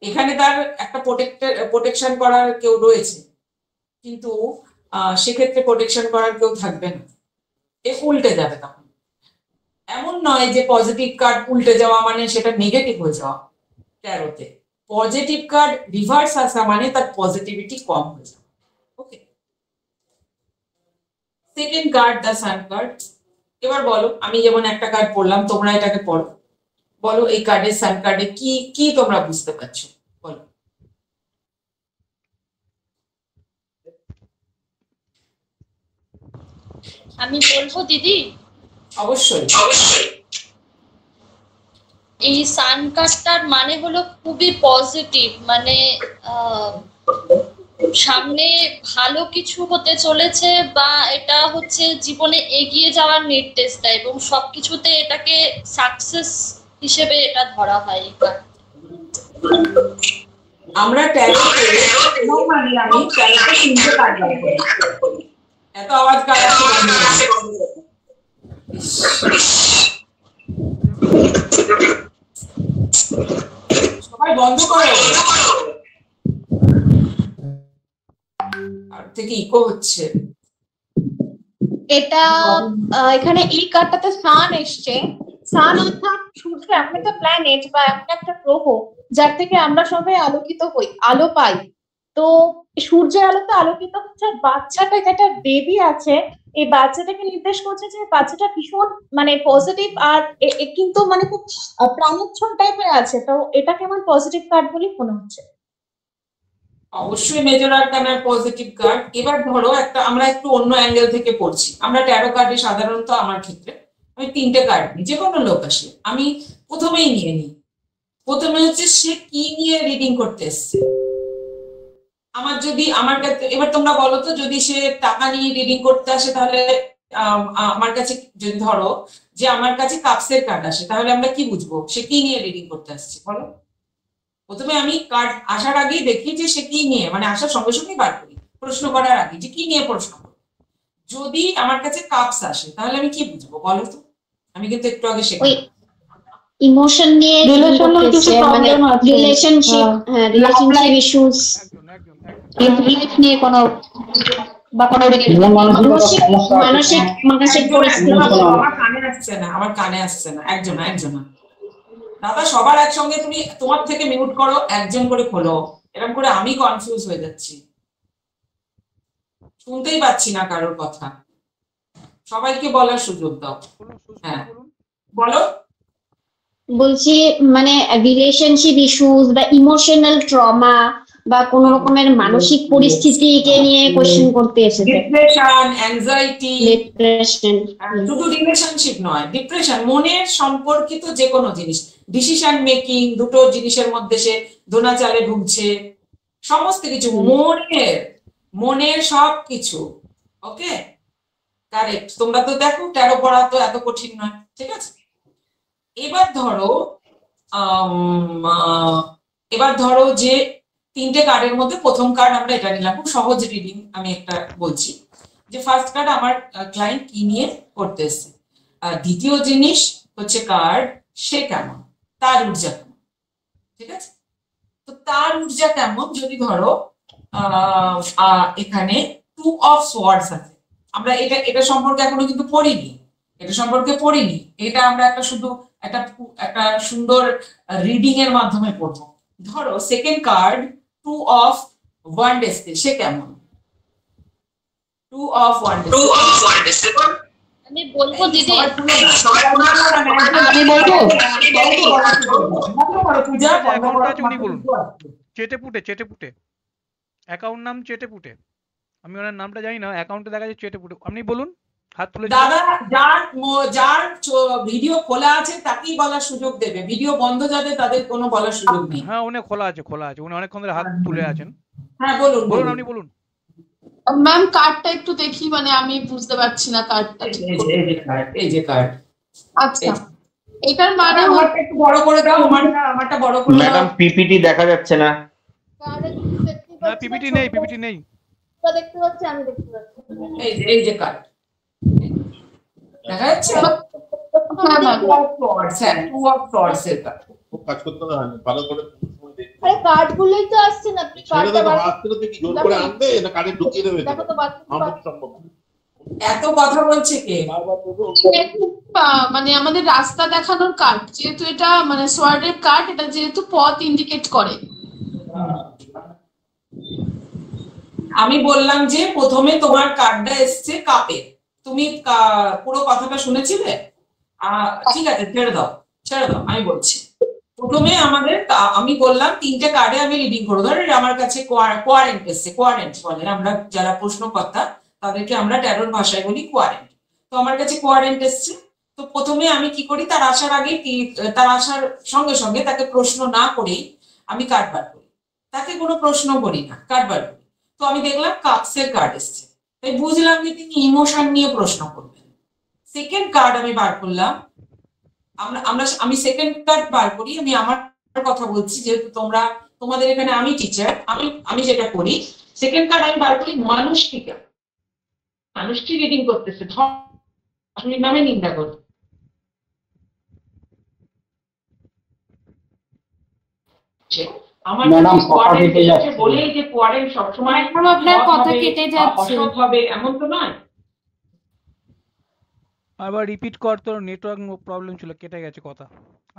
এখানে তার একটা প্রোটেকশন করার কেউ রয়েছে, কিন্তু সেক্ষেত্রে প্রোটেকশন করার কেউ থাকবে না, এ উল্টে যাবে। তখন এমন নয় যে পজিটিভ কার্ড উল্টে যাওয়া মানে সেটা নেগেটিভ হয়ে যাওয়া। ট্যারোতে পজিটিভ কার্ড রিভার্স আসা মানে তার পজিটিভিটি কম হয়ে যাবে। Okay, second card the sun card. এবার বলো, আমি যেমন একটা কার্ড পড়লাম, তোমরা এটাকে পড়ো, বলো এই কার্ডের সান কার্ডে কি কি তোমরা বুঝতে পারছো, বলো। আমি বলবো দিদি? অবশ্যই। এই সান কার্ডটার মানে হলো খুবই পজিটিভ, মানে সামনে ভালো কিছু হতে চলেছে, বা এটা হচ্ছে জীবনে এগিয়ে যাওয়ার নির্দেশ দেয়, এবং সবকিছুতে এটাকে সাকসেস হিসেবে এটা ধরা হয়। আমরা ট্যারোতে নরমালি আমি ট্যারোতে 3টে কার্ড বার করি। এত আওয়াজ কার আছে? সবাই বন্ধ করো, আর থেকে ইকো হচ্ছে। এটা এখানে এই কার্ডটাতে সান এসছে। সান অর্থাৎ সূর্য এমন একটা প্ল্যানেট বা এমন একটা গ্রহ যার থেকে আমরা সবাই আলোকিত হই, আলো পাই। তো সূর্যের আলোতে আলোকিত হচ্ছে, বাচ্চাটা যেটা বেবি আছে এই বাচ্চাটাকে নির্দেশ করছে যে বাচ্চাটা ভীষণ মানে পজিটিভ, আর কিন্তু মানে খুব প্রাণোচ্ছল টাইপের আছে। তো এটা কেমন পজিটিভ কার্ড বলে মনে হচ্ছে? অবশ্যই মেজর আরকানার পজিটিভ কার্ড। এবার ধরো একটা, আমরা একটু অন্য অ্যাঙ্গেল থেকে পড়ছি। আমরা ট্যারো কার্ডে সাধারণত, আমার ক্ষেত্রে আমি 3টে কার্ড নিই, যে কোনো লোক আসে আমি প্রথমেই নিয়ে নিই। প্রথমে হচ্ছে সে কি নিয়ে রিডিং করতে এসছে। আমার যদি, আমার কাছে, এবার তোমরা বলো তো, যদি সে টাকা নিয়ে রিডিং করতে আসে তাহলে আমার কাছে, যদি ধরো যে আমার কাছে কাপসের কার্ড আসে, তাহলে আমরা কি বুঝবো সে কি নিয়ে রিডিং করতে আসছে, বলো? প্রথমে আমি কার্ড আসার আগেই দেখি যে সে কি নিয়ে, মানে আসার সঙ্গে সঙ্গেই বার করি, প্রশ্ন করার আগে যে কি নিয়ে প্রশ্ন করি। যদি আমার কাছে কাপস আসে তাহলে আমি কি বুঝবো, বলো তো? আমি কিন্তু একটু আগে ওই শেখাই। ইমোশন নিয়ে Relational কিছু মানে problem আছে। রিলেশনশিপ, হ্যাঁ রিলেশনশিপ ইস্যুস, লাইফ নিয়ে কোনো বা কোনো মানসিক পরিস্থিতি। আমার কানে আসছে না, আমার কানে আসছে না। একজন দাদা সবার একসঙ্গে তুমি তোমার থেকে মিউট করো, একজন করে খোলো, এরকম করে আমি কনফিউজ হয়ে যাচ্ছি, শুনতেই পাচ্ছি না কারোর কথা। সবাইকে বলার সুযোগ দাও। হ্যাঁ বলো। বলছি মানে রিলেশনশিপ ইস্যুস বা ইমোশনাল ট্রমা বা কোন রকমের মানসিক পরিস্থিতিকে নিয়ে কোশ্চেন করতে এসেছে। ডিপ্রেশন, অ্যাংজাইটি, ডিপ্রেশন, শুধু রিলেশনশিপ নয়, ডিপ্রেশন মনের সম্পর্কিত যে কোনো জিনিস, ডিসিশন মেকিং, দুটো জিনিসের মধ্যে সে দোনাচালে ভুগছে, সমস্ত কিছু মনের সব কিছু। Okay correct. তোমরা তো দেখো ট্যারো পড়া তো এত কঠিন নয়, ঠিক আছে। এবার ধরো যে তিনটে কার্ডের মধ্যে প্রথম কার্ড আমরা এটা নিলাম, খুব সহজ রিডিং। আমি একটা বলছি যে ফার্স্ট কার্ড আমার ক্লায়েন্ট কি নিয়ে করতে এসছে, দ্বিতীয় জিনিস হচ্ছে কার্ড সে কেমন, তার ঊর্জা কেমন, ঠিক আছে। তো তার ঊর্জা কেমন, যদি ধরো এখানে 2 অফ সোয়ার্ডস আছে, আমরা এটা সম্পর্কে এখনো কিন্তু পড়িনি, এটা আমরা শুধু একটা সুন্দর রিডিং এর মাধ্যমে পড়বো। ধরো সেকেন্ড কার্ড 2 অফ ওয়ান্ডেস, সে কেমন, 2 অফ ওয়ান্ডেস। আমি বলবো দিদি, আমি বলবো চেটেপুটে অ্যাকাউন্ট নাম চেটেপুটে, আমি ওনার নামটা জানি না, অ্যাকাউন্টে দেখা যায় চেটেপুটে। আপনি বলুন, হাত তুলে। দাদা যার ভিডিও খোলা আছে তাকেই বলার সুযোগ দেবে, ভিডিও বন্ধ যাদের তাদের কোনো বলার সুযোগ নেই। হ্যাঁ উনি খোলা আছে, উনি অনেকক্ষণ ধরে হাত তুলে আছেন। হ্যাঁ বলুন, আপনি বলুন। ম্যাম কার্ডটা একটু দেখি, মানে আমি বুঝতে পারছি না কার্ডটা। এই যে কার্ড। আচ্ছা এটার মানে আমারটা একটু বড় করে দাও, আমারটা বড় করে দাও। ম্যাডাম পিপিটি দেখা যাচ্ছে না। না পিপিটি নেই, দেখতে পাচ্ছি, আমি দেখতে পাচ্ছি। এই যে কার্ড দেখা যাচ্ছে, কাজ করতে হয় ভালো করে। আরে কার্ড গুলোই তো আসছে না, তুমি কার্ডটা কি জোর করে আনবে না কার্ডে ঢুকিয়ে দেবে? দেখো তো এত কথা বলছে কে? মানে আমাদের রাস্তা দেখানোর কার্ড, যেহেতু এটা মানে সোয়ার্ডের কার্ড, এটা যেহেতু পথ ইন্ডিকেট করে। আমি বললাম যে প্রথমে তোমার কার্ডটা এসছে কাপের, তুমি পুরো কথাটা শুনেছিলে? ঠিক আছে ছেড়ে দাও, আমি বলছি। প্রথমে আমি বললাম তিনটে কার্ডে আমি রিডিং করবো। ধরো আমার কাছে কোয়ারেন্ট এসছে, কোয়ারেন্ট বলে আমরা যারা প্রশ্নকর্তা তাদেরকে আমরা ট্যারোর ভাষায় বলি কোয়ারেন্ট। তো আমার কাছে কোয়ারেন্ট এসছে। তো প্রথমে আমি কি করি, তার আসার সঙ্গে সঙ্গে তাকে প্রশ্ন না করেই আমি কার্ড বার করি, তাকে কোনো প্রশ্ন করি না, কার্ড বার করি। তো আমি দেখলাম কাপসের কার্ড এসছে, তাই বুঝলাম যে তিনি ইমোশন নিয়ে প্রশ্ন করবেন। সেকেন্ড কার্ড আমি বার করলাম, আমি সেকেন্ড কার্ড বার করি, আমি আমার কথা বলছি, যেহেতু তোমাদের এখানে আমি টিচার, আমি যেটা করি, সেকেন্ড কার্ড আমি বার করি মানুষটি রিডিং করতেছে, নামে নিন্দা করতে। আমার বলেই যে কোয়ারেন্ট সবসময় আপনার কথা কেটে যাচ্ছে, অসৎ হবে এমন তো নয়। আবার রিপিট কর, তোর নেটওয়ার্ক প্রবলেম ছিল, কেটে গেছে কথা,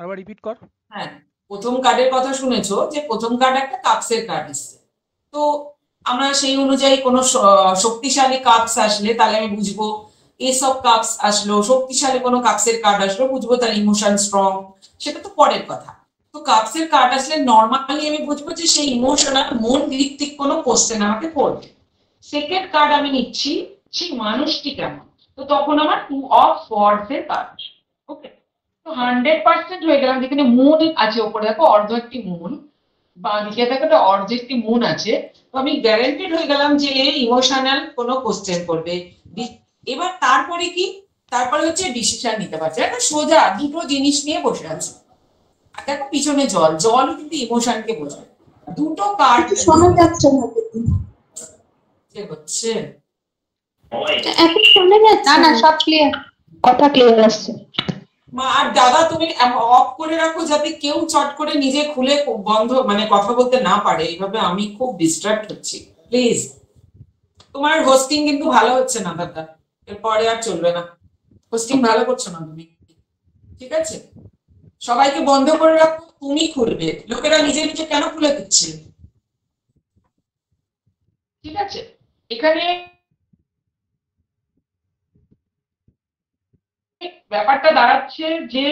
আবার রিপিট কর। হ্যাঁ প্রথম কার্ডের কথা শুনেছো যে প্রথম কার্ড একটা কাপসের কার্ড এসছে, তো আমরা সেই অনুযায়ী কোনো শক্তিশালী কাপস আসলে তাহলে আমি বুঝবো এসব কাপস আসলো, শক্তিশালী কোনো কাপসের কার্ড আসলো বুঝবো তার ইমোশন স্ট্রং, সেটা তো পরের কথা। তো কাপসের কার্ড আসলে নর্মালি আমি বুঝবো যে সেই ইমোশনাল মন ভিত্তিক কোনো কোশ্চেন আমাকে করবে। সেকেন্ড কার্ড আমি নিচ্ছি সেই মানুষটি কেমন, তো তখন আমার 2 অফ সোয়ার্ডস এর কার্ড। ওকে, তো 100% হয়ে গেলাম। যেখানে মুন আছে ওপরে দেখো অর্ধ একটি মুন, বা নিচে দেখো একটা অর্ধ একটি মুন আছে, তো আমি গ্যারান্টেড হয়ে গেলাম যে ইমোশনাল কোনো কোশ্চেন করবে। এবার তারপরে কি, তারপরে হচ্ছে ডিসিশন নিতে পারছে। একটা সোজা দুটো জিনিস নিয়ে বসে আছে, আর দেখো পিছনে জল কিন্তু ইমোশনকে বোঝায়। দুটো কার্ড শোনা যাচ্ছে না, হচ্ছে এখন শোনা যাচ্ছে? না সব ক্লিয়ার, কথা ক্লিয়ার আসছে। আর দাদা তুমি অফ করে রাখো যাতে কেউ চট করে নিজে খুলে বন্ধ মানে কথা বলতে না পারে, এইভাবে আমি খুব ডিস্ট্রাক্ট হচ্ছি প্লিজ। তোমার হোস্টিং কিন্তু ভালো হচ্ছে না দাদা, এরপরে আর চলবে না, হোস্টিং ভালো করছো না তুমি, ঠিক আছে? সবাইকে বন্ধ করে রাখো, তুমি খুলবে, লোকেরা নিজে নিজে কেন খুলে দিচ্ছে, ঠিক আছে? এখানে ব্যাপারটা দাঁড়াচ্ছে যে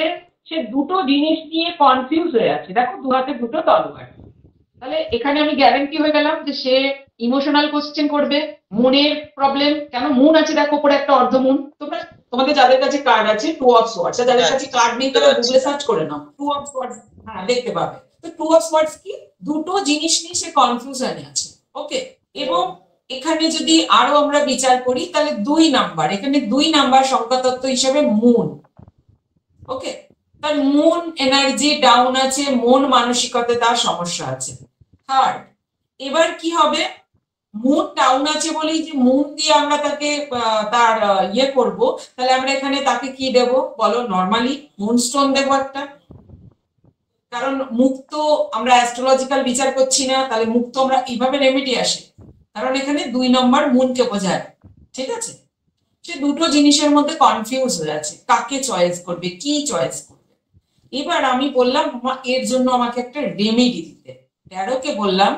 সে দুটো জিনিস নিয়ে কনফিউজ হয়ে আছে। দেখো, দু হাতে দুটো তলোয়ার। তাহলে এখানে আমি গ্যারান্টি হয়ে গেলাম যে সে ইমোশনাল কোশ্চেন করবে, মনের প্রবলেম, কেন মন আছে দেখো উপরে একটা অর্ধমন। তোমরা তোমাদের যাদের কাছে কার্ড আছে টু অফ সোয়ার্ডস, যাদের কাছে কার্ড নেই তারা গুগলে সার্চ করে নাও টু অফ সোয়ার্ডস, হ্যাঁ দেখতে পাবে। তো টু অফ সোয়ার্ডস কি, দুটো জিনিস নিয়ে সে কনফিউশনে আছে, ওকে? এবং এখানে যদি আরো আমরা বিচার করি তাহলে 2 নাম্বার, এখানে 2 নাম্বার সংখ্যাতত্ত্ব হিসেবে মুন, ওকে? তার মন এনার্জি ডাউন আছে, মন মানসিকতায় তার সমস্যা আছে। থার্ড, এবার কি হবে, মুন ডাউন আছে বলেই যে মুন দিয়ে আমরা তাকে তার ইয়ে করব, তাহলে আমরা এখানে তাকে কি দেব বলো? নরমালি মুন স্টোন দেবো একটা, কারণ মুক্ত আমরা অ্যাস্ট্রোলজিক্যাল বিচার করছি না, তাহলে মুক্ত আমরা এইভাবে রেমেডি আসে, কারণ এখানে 2 নম্বর মুনকে বোঝায়, ঠিক আছে? সে দুটো জিনিসের মধ্যে কনফিউজ হয়ে আছে, কাকে চয়েস করবে, কি চয়েস করবে। এবার আমি বললাম এর জন্য আমাকে একটা রেমেডি দিতে। ট্যারোকে বললাম,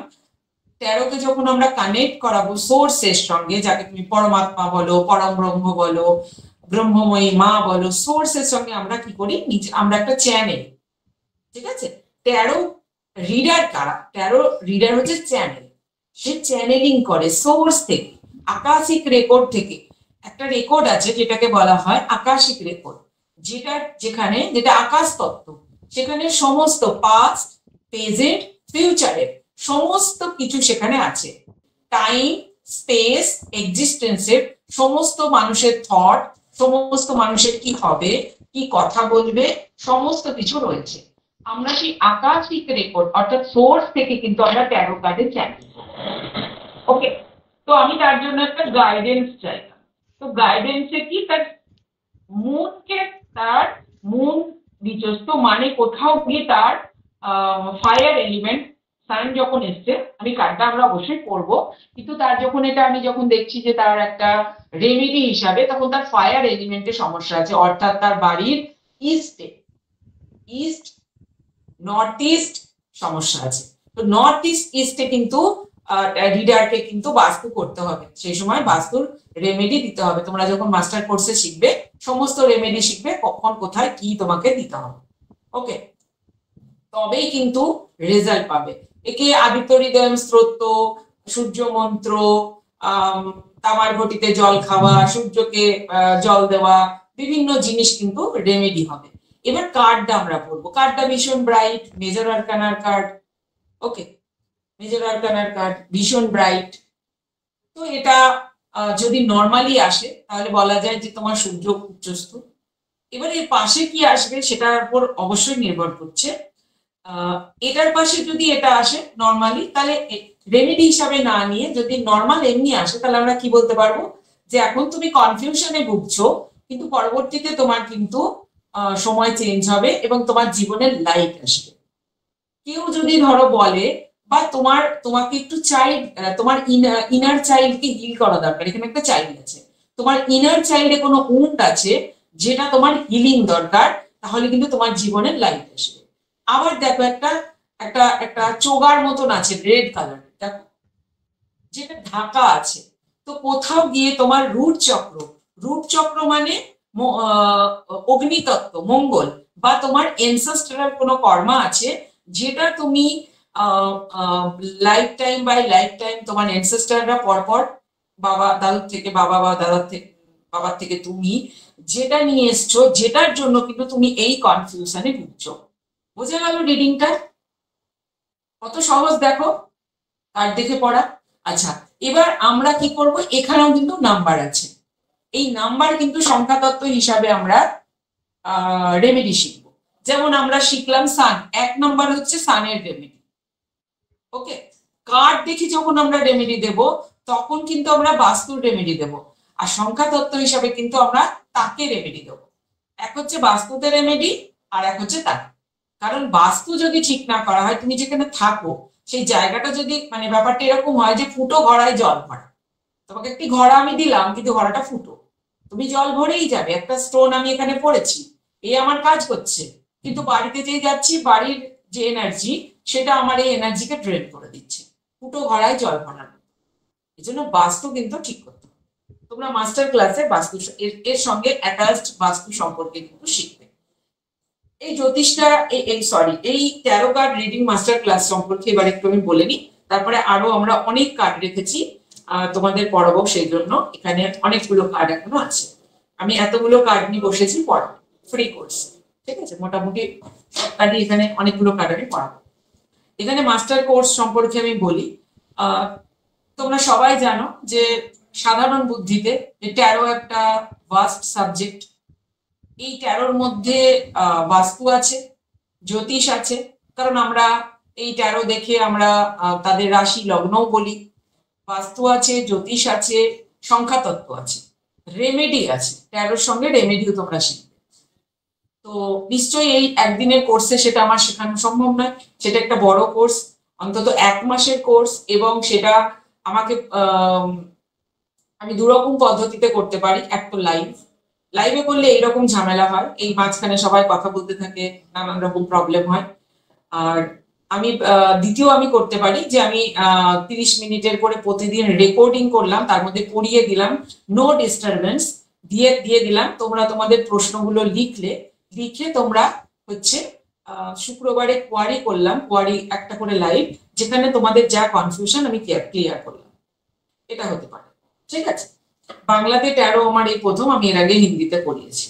ট্যারোকে যখন আমরা কানেক্ট করাবো সোর্সের সঙ্গে, যাকে তুমি পরমাত্মা বলো, পরম ব্রহ্ম বলো, ব্রহ্মময়ী মা বলো, সোর্সের সঙ্গে আমরা কি করি, আমরা একটা চ্যানেল, ঠিক আছে? ট্যারো রিডার কারা? ট্যারো রিডার হচ্ছে চ্যানেল, সে চ্যানেলিং করে সোর্স থেকে, আকাশিক রেকর্ড থেকে। একটা রেকর্ড আছে যেটাকে বলা হয় আকাশিক রেকর্ড, যেটা আকাশ তত্ত্ব, সেখানে সমস্ত পাস্ট, প্রেজেন্ট, ফিউচারের সমস্ত কিছু সেখানে আছে। টাইম, স্পেস, এক্সিস্টেন্সের সমস্ত মানুষের থট, সমস্ত মানুষের কি হবে, কি কথা বলবে, সমস্ত কিছু রয়েছে। আমরা সেই আকাশিক রেকর্ড অর্থাৎ সোর্স থেকে কিন্তু আমরা ট্যারো কার্ডে চাই, ওকে? তো আমি তার জন্য একটা গাইডেন্স চাই। তো গাইডেন্সে কি, তার মুনকে, তার মুন নিচস্থ মানে কোথাও গিয়ে তার ফায়ার এলিমেন্ট সাইন যখন এসছে, আমি কার্ডটা আমরা অবশ্যই পড়বো, কিন্তু তার যখন এটা আমি যখন দেখছি যে তার একটা রেমেডি হিসাবে, তখন তার ফায়ার এলিমেন্টের সমস্যা আছে, অর্থাৎ তার বাড়ির ইস্ট নর্থ ইস্ট সমস্যা আছে। তো নর্থ ইস্টে কিন্তু রিডারকে কিন্তু বাস্তু করতে হবে, সেই সময় বাস্তুর রেমেডি দিতে হবে। তোমরা যখন মাস্টার কোর্সে শিখবে সমস্ত রেমেডি শিখবে, কখন কোথায় কি তোমাকে দিতে হবে, ওকে? তবেই কিন্তু রেজাল্ট পাবে। একে আদিত্য হৃদয়ম স্তোত্র, সূর্য মন্ত্র, তামার ঘটিতে জল খাওয়া, সূর্যকে জল দেওয়া, বিভিন্ন জিনিস কিন্তু রেমেডি হবে। এবার কার্ডটা আমরা পড়বো, কার্ডটা ভীষণ ব্রাইট, মেজর আরকানার কার্ড, ওকে? মেজর আরকানার কার্ড ভীষণ ব্রাইট। তো এটা যদি নর্মালি আসে তাহলে বলা যায় যে তোমার সূর্য উচ্চস্থ। এবার এর পাশে কি আসবে সেটার উপর অবশ্যই নির্ভর করছে। এটার পাশে যদি এটা আসে নর্মালি, তাহলে রেমেডি হিসাবে না নিয়ে যদি নর্মাল এমনি আসে, তাহলে আমরা কি বলতে পারবো যে এখন তুমি কনফিউশনে ভুগছো, কিন্তু পরবর্তীতে তোমার কিন্তু সময় চেঞ্জ হবে এবং তোমার জীবনে লাইট আসবে। কেউ যদি ধরো বলে বা তোমাকে একটু তোমার ইনার চাইল্ডকে হিল করা দরকার, এখানে একটা চাইল্ড আছে, তোমার ইনার চাইল্ডে কোনো উন্ড আছে যেটা তোমার হিলিং দরকার, তাহলে কিন্তু তোমার জীবনে লাইট আসবে। আবার দেখো একটা একটা একটা চোগার মতন আছে রেড কালার, দেখো যেটা ঢাকা আছে। তো কোথাও গিয়ে তোমার রুট চক্র মানে অগ্নিতত্ত্ব, মঙ্গল, বা তোমার এনসেস্টরাল কোনো কর্মা আছে যেটা তুমি lifetime by lifetime তোমার এনসেস্টররা পরপর বাবা দাদুর থেকে বাবা বা বাবার থেকে তুমি যেটা নিয়ে এসছো, যেটার জন্য কিন্তু তুমি এই কনফিউশনে ভুগছো। বোঝা গেল রিডিংটা? কত সহজ দেখো, কার্ড দেখে পড়া। আচ্ছা, এবার আমরা কি করব, এখানেও কিন্তু নাম্বার আছে, এই নাম্বার কিন্তু সংখ্যাতত্ত্ব হিসাবে আমরা রেমেডি শিখবো। যেমন আমরা শিখলাম সান, 1 নাম্বার হচ্ছে সানের রেমেডি, ওকে? কার্ড দেখি যখন আমরা রেমেডি দেব তখন কিন্তু আমরা বাস্তুর রেমেডি দেব, আর সংখ্যাতত্ত্ব হিসাবে কিন্তু আমরা তাকে রেমেডি দেব। এক হচ্ছে বাস্তুতে রেমেডি, আর এক হচ্ছে তার। কারণ বাস্তু যদি ঠিক না করা হয়, তুমি যেখানে থাকো সেই জায়গাটা যদি মানে ব্যাপারটা এরকম হয় যে ফুটো ঘড়ায় জল ভরা, তোমাকে একটি ঘড়া আমি দিলাম কিন্তু ঘড়াটা ফুটো, তুমি জল ভরেই যাবে। একটা স্টোন আমি এখানে পড়েছি, এই আমার কাজ করছে, কিন্তু বাড়িতে যেই যাচ্ছি বাড়ির যে এনার্জি সেটা আমার এই এনার্জিকে ড্রেন করে দিচ্ছে, ফুটো ঘড়ায় জল ভরার। এই জন্য বাস্তু কিন্তু ঠিক করতে হবে। তোমরা মাস্টার ক্লাসে বাস্তু এর সঙ্গে অ্যাটাচড বাস্তু সম্পর্কে কিন্তু শিখবে। এই জ্যোতিষটা এই 13 কার্ড রিডিং মাস্টার ক্লাস সম্পর্কে এবার একটু আমি বলে নিই, তারপরে আরো আমরা অনেক কার্ড রেখেছি তোমাদের পড়াবো, সেই জন্য এখানে অনেকগুলো কার্ড এখনো আছে। আমি এতগুলো কার্ড নিয়ে বসেছি পড়াবো ফ্রি কোর্স, ঠিক আছে? মোটামুটি সপ্তাহে এখানে অনেকগুলো কার্ড আমি পড়াবো। এখানে মাস্টার কোর্স সম্পর্কে আমি বলি, তোমরা সবাই জানো যে সাধারণ বুদ্ধিতে যে ট্যারো একটা ভাস্ট সাবজেক্ট। এই ট্যারোর মধ্যে বাস্তু আছে, জ্যোতিষ আছে, কারণ আমরা এই ট্যারো দেখে আমরা তাদের রাশি লগ্নও বলি। বাস্তু আছে, জ্যোতিষ আছে, সংখ্যাতত্ত্ব আছে, রেমেডি আছে, ট্যারোর সঙ্গে রেমেডিও তোমরা শিখবে। তো নিশ্চয়ই এই একদিনের কোর্সে সেটা আমার শেখানো সম্ভব নয়, সেটা একটা বড় কোর্স, অন্তত 1 মাসের কোর্স, এবং সেটা আমাকে আমি দুরকম পদ্ধতিতে করতে পারি। এক তো লাইভে করলে এইরকম ঝামেলা হয়, এই মাঝখানে সবাই কথা বলতে থাকে, নানান রকম প্রবলেম হয়। আর আমি দ্বিতীয় আমি করতে পারি যে আমি 30 মিনিটের করে প্রতিদিন রেকর্ডিং করলাম, তার মধ্যে পড়িয়ে দিলাম, নো ডিস্টারবেন্স দিয়ে দিলাম, তোমরা তোমাদের প্রশ্নগুলো লিখে তোমরা হচ্ছে শুক্রবারে কোয়ারি করলাম, কোয়ারি একটা করে লাইভ, যেখানে তোমাদের যা কনফিউশন আমি ক্লিয়ার করলাম। এটা হতে পারে, ঠিক আছে? বাংলাতে ট্যারো আমার এই প্রথম, আমি এর আগে হিন্দিতে পড়িয়েছি,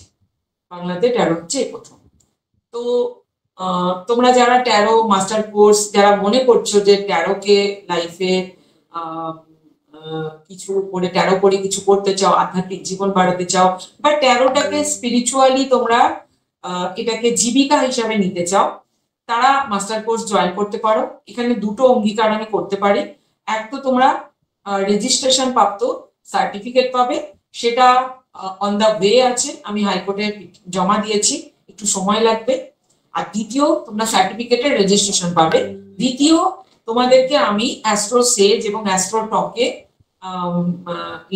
বাংলাতে ট্যারো হচ্ছে এই প্রথম। তো তোমরা যারা ট্যারো মাস্টার কোর্স যারা মনে করছো যে ট্যারোকে লাইফে কিছু করে ট্যারো করে কিছু করতে চাও, আধ্যাত্মিক জীবন বাড়াতে চাও, বা ট্যারোটাকে স্পিরিচুয়ালি তোমরা এটাকে জীবিকা হিসাবে নিতে চাও, তারা মাস্টার কোর্স জয়েন করতে পারো। এখানে দুটো অঙ্গীকার আমি করতে পারি। এক তো তোমরা রেজিস্ট্রেশন প্রাপ্ত সার্টিফিকেট পাবে, সেটা অন দা ওয়ে আছে, আমি হাইকোর্টে জমা দিয়েছি, একটু সময় লাগবে। আর দ্বিতীয়, তোমরা সার্টিফিকেটের রেজিস্ট্রেশন পাবে। দ্বিতীয়, তোমাদেরকে আমি অ্যাস্ট্রো সেজ এবং অ্যাস্ট্রো টকে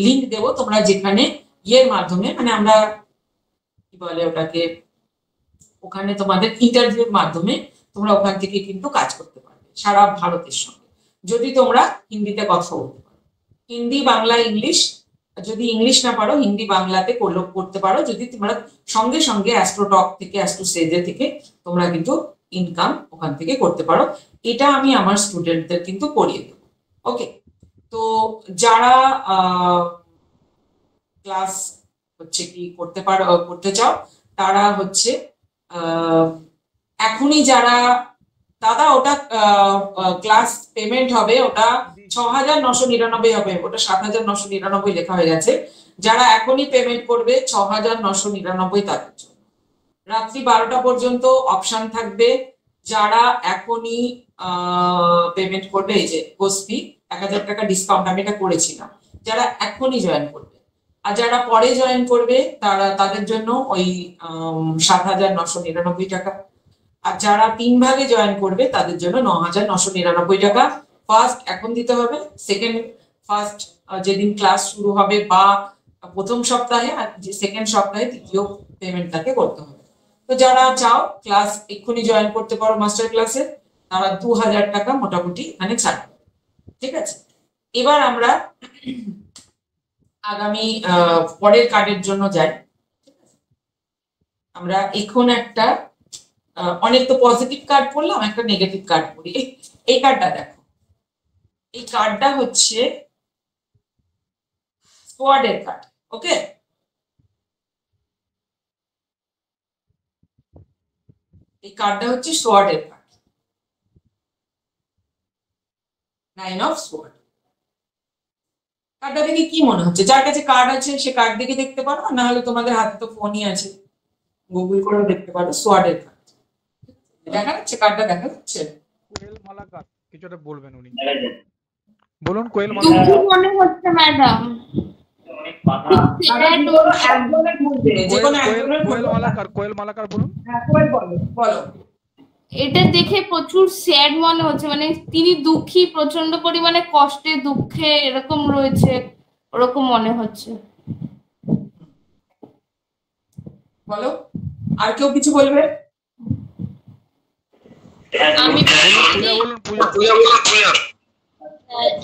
লিংক দেব, তোমরা যেখানে ইয়ের মাধ্যমে মানে আমরা কি বলে ওটাকে, ওখানে তোমাদের ইন্টারভিউর মাধ্যমে তোমরা ওখান থেকে কিন্তু কাজ করতে পারবে সারা ভারতের সঙ্গে, যদি তোমরা হিন্দিতে কথা বলতে পারো। হিন্দি, বাংলা, ইংলিশ, যদি ইংলিশ না পারো হিন্দি বাংলাতে করতে পারো, যদি তোমরা সঙ্গে সঙ্গে অ্যাস্ট্রোটক থেকে অ্যাস্ট্রো সেজে থেকে তোমরা কিন্তু ইনকাম ওখান থেকে করতে পারো। এটা আমি আমার স্টুডেন্টদের কিন্তু করিয়ে দেবো। ওকে, তো যারা ক্লাস হচ্ছে কি করতে চাও তারা হচ্ছে এখনই যারা দাদা ওটা ক্লাস পেমেন্ট হবে, ওটা 6,999 হবে, ওটা 7,999 লেখা হয়ে গেছে। যারা এখনই পেমেন্ট করবে 6,999 তাদের জন্য রাত্রি 12টা পর্যন্ত অপশন থাকবে। যারা এখনই পেমেন্ট করবে, এই যে গোসপি 1000 টাকা ডিসকাউন্ট আমি এটা করেছিলাম, যারা এখনই জয়েন করবে, আর যারা পরে জয়েন করবে তাদের জন্য ওই 7,999 টাকা। আর যারা 3 ভাগে জয়েন করবে তাদের জন্য 9,999 টাকা ফার্স্ট এখন দিতে হবে। ফার্স্ট যেদিন ক্লাস শুরু হবে বা প্রথম সপ্তাহে, আর সেকেন্ড সপ্তাহে তৃতীয় পেমেন্ট তাকে করতে হবে। তো যারা চাও ক্লাস এক্ষুনি জয়েন করতে পারো মাস্টার ক্লাসে, তারা 2,000 টাকা মোটামুটি এখানে ছাড়। ঠিক আছে, এবার আমরা আগামী পরের কার্ডের জন্য যাই। আমরা এখন একটা অনেক তো পজিটিভ কার্ড পড়লাম, একটা নেগেটিভ কার্ড পড়ি। এই কার্ডটা দেখো, এই কার্ডটা হচ্ছে সোয়ার্ডের কার্ড। ওকে, এই কার্ডটা হচ্ছে সোয়ার্ডের কার্ড, 9 অফ সোয়ার্ড। কার্ডটা দেখে কি মনে হচ্ছে? যার কাছে কার্ড আছে সে কার্ড দেখে দেখতে পারো, না হলে তোমাদের হাতে তো ফোনই আছে, গুগল করেও দেখতে পারো। সোয়ার্ডের কার্ড দেখা যাচ্ছে, কার্ডটা দেখা যাচ্ছে। কোয়েল মালাকার কিছুটা বলবেন উনি, বলুন। কোয়েল দুঃখী মনে হচ্ছে ম্যাডাম, অনেক বাধা। একজনের মধ্যে যে কোনো একজনের কোয়েল মালাকার বলুন। হ্যাঁ, কোয়েল বলো বলো। এটা দেখে প্রচুর স্যাড মনে হচ্ছে, মানে তিনি দুঃখী, প্রচন্ড পরিমাণে কষ্টে দুঃখে এরকম রয়েছে, ওরকম মনে হচ্ছে। বলো, আর কেউ কিছু বলবে? আমি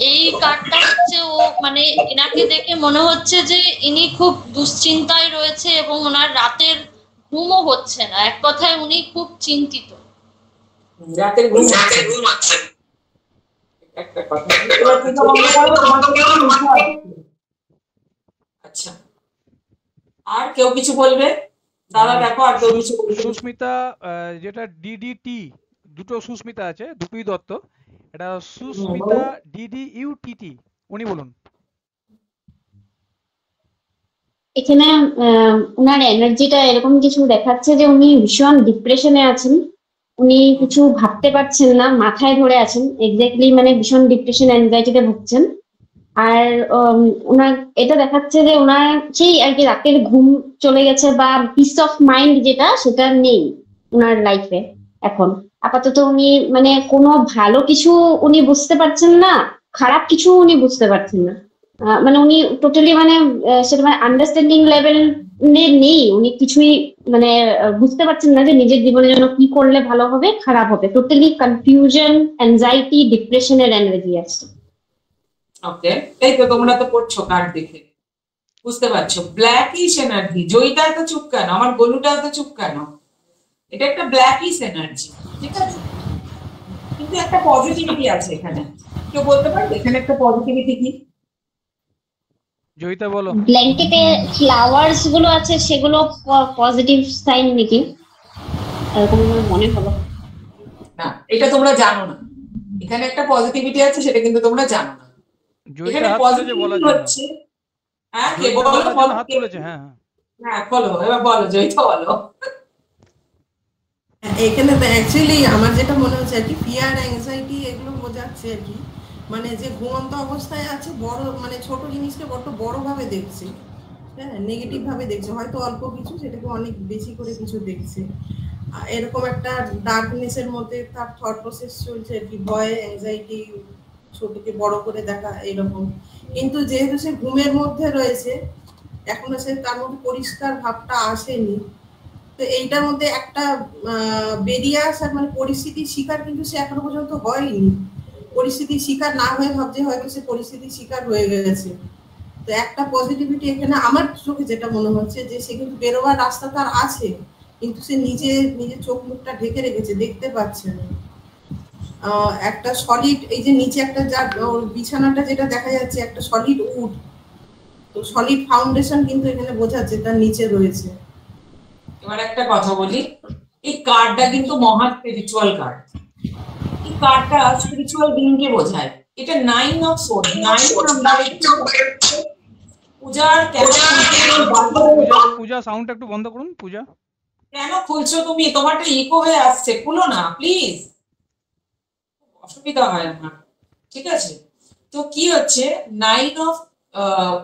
এই কার্ডটা হচ্ছে ও মানে এনাকে দেখে মনে হচ্ছে যে ইনি খুব দুশ্চিন্তায় রয়েছে এবং ওনার রাতের ঘুমও হচ্ছে না। এক কথায় উনি খুব চিন্তিত। রাতের ঘুম আছে একটা কথা। আচ্ছা, আর কেউ কিছু বলবে? দাদা দেখো, আর কেউ কিছু বলবে? সুস্মিতা, যেটা ডিডিটি, দুটো সুস্মিতা আছে, দুটোই দত্ত, এটা সুস্মিতা DDUTT, উনি বলুন। এখানে ওনার এনার্জিটা এরকম কিছু দেখাচ্ছে যে উনি ভীষণ ডিপ্রেশনে আছেন, উনি কিছু ভাবতে পারছেন না, মাথায় ধরে আছেন, এক্স্যাক্টলি মানে ভীষণ ডিপ্রেশন অ্যাংজাইটিতে ভুগছেন। আর ওনার এটা দেখাচ্ছে যে ওনার সেই আর কি রাতের ঘুম চলে গেছে, বা পিস অফ মাইন্ড যেটা সেটা নেই ওনার লাইফে এখন আপাতত। উনি মানে কোনো ভালো কিছু উনি বুঝতে পারছেন না, খারাপ কিছু উনি বুঝতে পারছেন না, মানে উনি টোটালি মানে সেটা মানে আন্ডারস্ট্যান্ডিং লেভেল নেই, উনি কিছুই মানে বুঝতে পারছেন না যে নিজের জীবনের জন্য কি করলে ভালো হবে, খারাপ হবে। টোটালি কনফিউশন, অ্যাংজাইটি, ডিপ্রেশনের এনার্জি আছে। ওকে, এই তো তোমরা তো পড়ছো কার্ড দেখে, বুঝতে পারছো ব্ল্যাকিশ এনার্জি। জয়িতা এত চুপ কেন? আমার গলুটা এত চুপ কেন? এটা একটা ব্ল্যাকিশ এনার্জি, ঠিক আছে, কিন্তু একটা পজিটিভিটি আছে এখানে। কেউ বলতে পারবে এখানে একটা পজিটিভিটি কি? জয়িতা বলো। ব্ল্যাঙ্কেটে ফ্লাওয়ার্স গুলো আছে, সেগুলো পজিটিভ সাইন নাকি এরকম মনে হলো। না, এটা তোমরা জানো না। এখানে একটা পজিটিভিটি আছে, সেটা কিন্তু তোমরা জানো না। এখানে পজিটিভিটি হচ্ছে, হ্যাঁ কে বলো? হাত তুলেছে, হ্যাঁ হ্যাঁ বলো, এবার বলো জয়িতা বলো। এখানে তো অ্যাকচুয়ালি আমার যেটা মনে হচ্ছে আর কি, ফিয়ার, অ্যাংজাইটি এগুলো বোঝাচ্ছে আর কি, মানে যে ঘুমন্ত অবস্থায় আছে, বড় মানে ছোট জিনিসকে বড় বড় ভাবে দেখছে, হ্যাঁ, নেগেটিভ ভাবে দেখছে, হয়তো অল্প কিছু সেটাকে অনেক বেশি করে কিছু দেখছে, এরকম একটা ডার্কনেসের মধ্যে তার থট প্রসেস চলছে আর কি, ভয়, অ্যাংজাইটি, ছোটকে বড় করে দেখা এরকম। কিন্তু যেহেতু সে ঘুমের মধ্যে রয়েছে, এখনো সে তার মধ্যে পরিষ্কার ভাবটা আসেনি, তো এইটার মধ্যে একটা বেরিয়ে আসার মানে পরিস্থিতির শিকার কিন্তু সে এখনো পর্যন্ত হয়নি। পরিস্থিতির শিকার না হয়ে ভাবছে হয়তো সে পরিস্থিতির শিকার হয়ে গেছে। তো একটা পজিটিভিটি এখানে আমার চোখে যেটা মনে হচ্ছে যে সে কিন্তু বেরোবার রাস্তা তার আছে, কিন্তু সে নিজের চোখ মুখটা ঢেকে রেখেছে, দেখতে পাচ্ছে না। একটা সলিড, এই যে নিচে একটা যা বিছানাটা যেটা দেখা যাচ্ছে একটা সলিড উড, তো সলিড ফাউন্ডেশন কিন্তু এখানে বোঝাচ্ছে তার নিচে রয়েছে। এবার একটা কথা বলি, এই কার্ডটা কিন্তু মহা স্পিরিচুয়াল কার্ড। এই কার্ডটা স্পিরিচুয়াল বিং কে বোঝায়। এটা 9 অফ সোর্ড, 9 নাম্বার। পূজার পূজা সাউন্ডটা একটু বন্ধ করুন। পূজা কেন খুলছো তুমি? তোমারটা ইকো হয়ে আসছে, খুলো না প্লিজ, অসুবিধা হয় আমার, ঠিক আছে? তো কি হচ্ছে 9 অফ,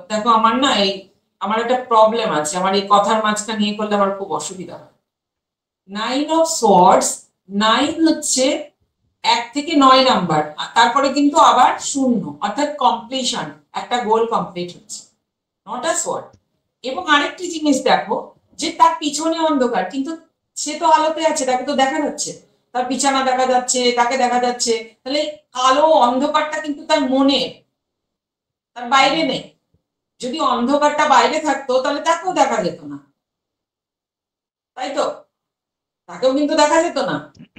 দেখো আমার না এই আমার একটা প্রবলেম আছে, আমার এই কথার মাঝখানে নিয়ে করলে আমার খুব অসুবিধা হয়। 9 অফ সোয়ার্ডস, 9 হচ্ছে 1 থেকে 9 নাম্বার, তারপরে কিন্তু আবার 0, অর্থাৎ কমপ্লিশন, একটা গোল কমপ্লিট হচ্ছে, নট আ সোয়ার্ড। এবং আরেকটি জিনিস দেখো যে তার পিছনে অন্ধকার, কিন্তু সে তো আলোতে আছে, তাকে তো দেখা যাচ্ছে, তার বিছানা দেখা যাচ্ছে, তাকে দেখা যাচ্ছে। তাহলে কালো অন্ধকারটা কিন্তু তার মনে, তার বাইরে নেই। যদি অন্ধকারটা বাইরে থাকতো তাহলে তাকেও দেখা যেত না, তাই তো? তাকেও কিন্তু দেখা যেত না।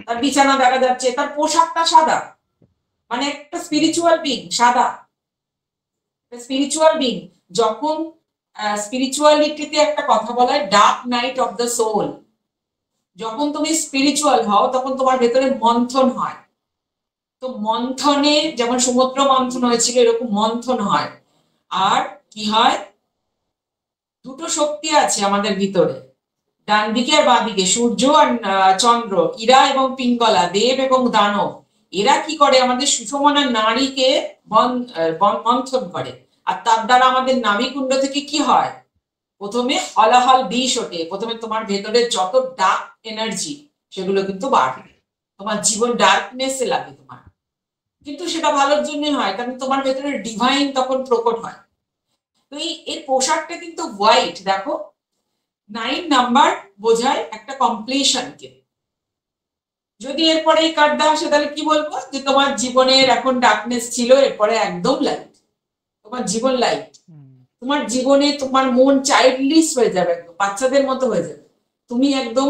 তার বিছানা দেখা যাচ্ছে, তার পোশাকটা সাদা, মানে একটা স্পিরিচুয়াল বিং সাদা, স্পিরিচুয়াল বিং। যখন স্পিরিচুয়ালিটিতে একটা কথা বলা হয় dark night of the soul, যখন তুমি স্পিরিচুয়াল হও তখন তোমার ভেতরে মন্থন হয়। তো মন্থনে যেমন সমুদ্র মন্থন হয়েছিল, এরকম মন্থন হয়। আর কি হয়, দুটো শক্তি আছে আমাদের ভিতরে, ডান দিকে আর বাঁ দিকে, সূর্য আর চন্দ্র, ইরা এবং পিঙ্গলা, দেব এবং দানব। এরা কি করে, আমাদের সুষমনা নারীকে মন্থন করে। আর তার দ্বারা আমাদের নাভিকুণ্ড থেকে কি হয়, প্রথমে হলাহল বিষ ওঠে, প্রথমে তোমার ভেতরে যত ডার্ক এনার্জি সেগুলো কিন্তু বাড়বে, তোমার জীবন ডার্কনেসে লাগে তোমার, কিন্তু সেটা ভালোর জন্যই হয়, কারণ তোমার ভেতরে ডিভাইন তখন প্রকট হয়। তো এই পোশাকটা কিন্তু হোয়াইট, দেখো 9 নাম্বার বোঝায় একটা কমপ্লিশনকে। যদি এরপরে এই কার্ডটা আসে তাহলে কি বলবো, যে তোমার জীবনের এখন ডার্কনেস ছিল, এরপরে একদম লাইট, তোমার জীবন লাইট, তোমার জীবনে তোমার মন চাইল্ডলিশ হয়ে যাবে, একদম বাচ্চাদের মতো হয়ে যাবে, তুমি একদম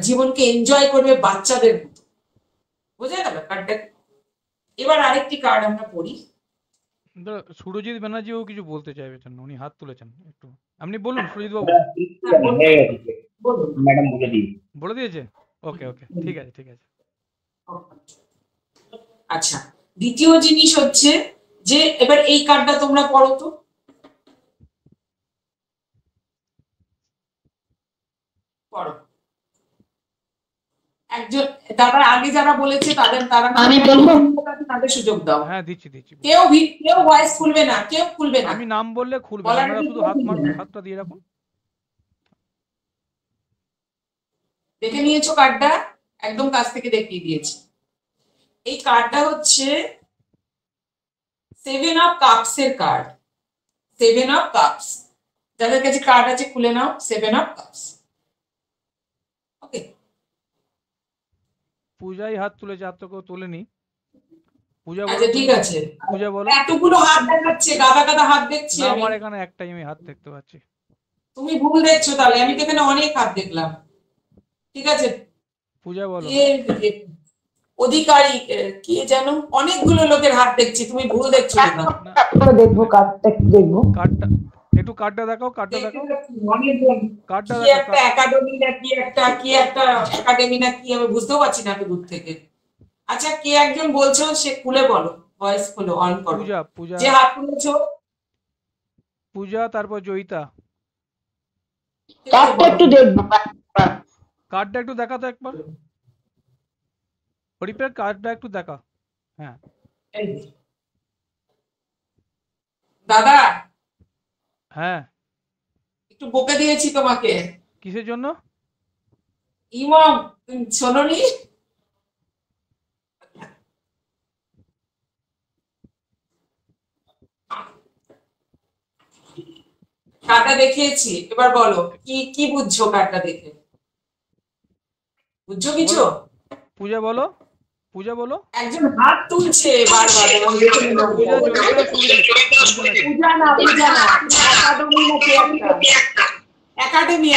জীবনকে এনজয় করবে বাচ্চাদের মতো। বোঝা গেল কার্ডটা? এবার আরেকটি কার্ড আমরা পড়ি। সুরজিৎ ব্যানার্জিও কিছু বলতে চাইবেন, উনি হাত তুলেছেন, একটু আপনি বলুন সুরজিৎ বাবু। ম্যাডাম বলে দিই, বলে দিয়েছে? ওকে ওকে, ঠিক আছে ঠিক আছে। আচ্ছা, দ্বিতীয় জিনিস হচ্ছে যে এবার এই কার্ডটা তোমরা পড়ো তো। পড়ো। একজন দাদা আগে যারা বলেছে তাদের সুযোগ দাও। হ্যাঁ দিচ্ছি দিচ্ছি। কেউ ভয়েস খুলবে না, কেউ খুলবে না। আমি নাম বললে খুলবে, আপনারা শুধু হাতটা দিয়ে রাখুন। দেখে নিয়েছো কার্ডটা? একদম কাছ থেকে দেখিয়ে দিয়েছি। এই কার্ডটা হচ্ছে 7 অফ কাপস এর কার্ড। 7 অফ কাপস, যাদের কাছে কার্ড আছে খুলে নাও। 7 অফ কাপস। ওকে, পূজাই হাত তুলেছে, হাত তো কেউ তোলেনি। পূজা আচ্ছা ঠিক আছে, পূজা বলো। এতগুলো হাত দেখাচ্ছে, গাদা হাত দেখছি। আমার এখানে একটাই আমি হাত দেখতে পাচ্ছি। তুমি ভুল দেখছো তাহলে, আমি তো এখানে অনেক হাত দেখলাম। ঠিক আছে, পূজা বলো। অধিকারী কি জানো, অনেকগুলো লোকের হাত দেখছি, তুমি ভুল দেখছো না। দেখবো কার্ডটা, দেখবো কার্ডটা একটু, কার্ডটা দেখাও, কার্ডটা দেখাও, কার্ডটা কি একটা একাডেমি না কি একটা একাডেমি না কি, আমি বুঝতেও পারছি না এত দূর থেকে। আচ্ছা, কে একজন বলছো সে খুলে বলো, ভয়েস খুলো, অন করো। পূজা যে হাত তুলেছো। পূজা, তারপর জয়িতা। কার্ডটা একটু দেখবো, কার্ডটা একটু দেখা তো একবার, হরিপ্রিয়া কার্ডটা একটু দেখা। হ্যাঁ দাদা। হ্যাঁ, একটু বকে দিয়েছি তোমাকে। কিসের জন্য? ইমাম শোনোনি? কার্ডটা দেখিয়েছি, এবার বলো কি বুঝছো কার্ডটা দেখে? বুঝছো কিছু? পূজা বলো, পূজা বলো। একজন হাত তুলছে বারবার, পূজা না একাডেমি।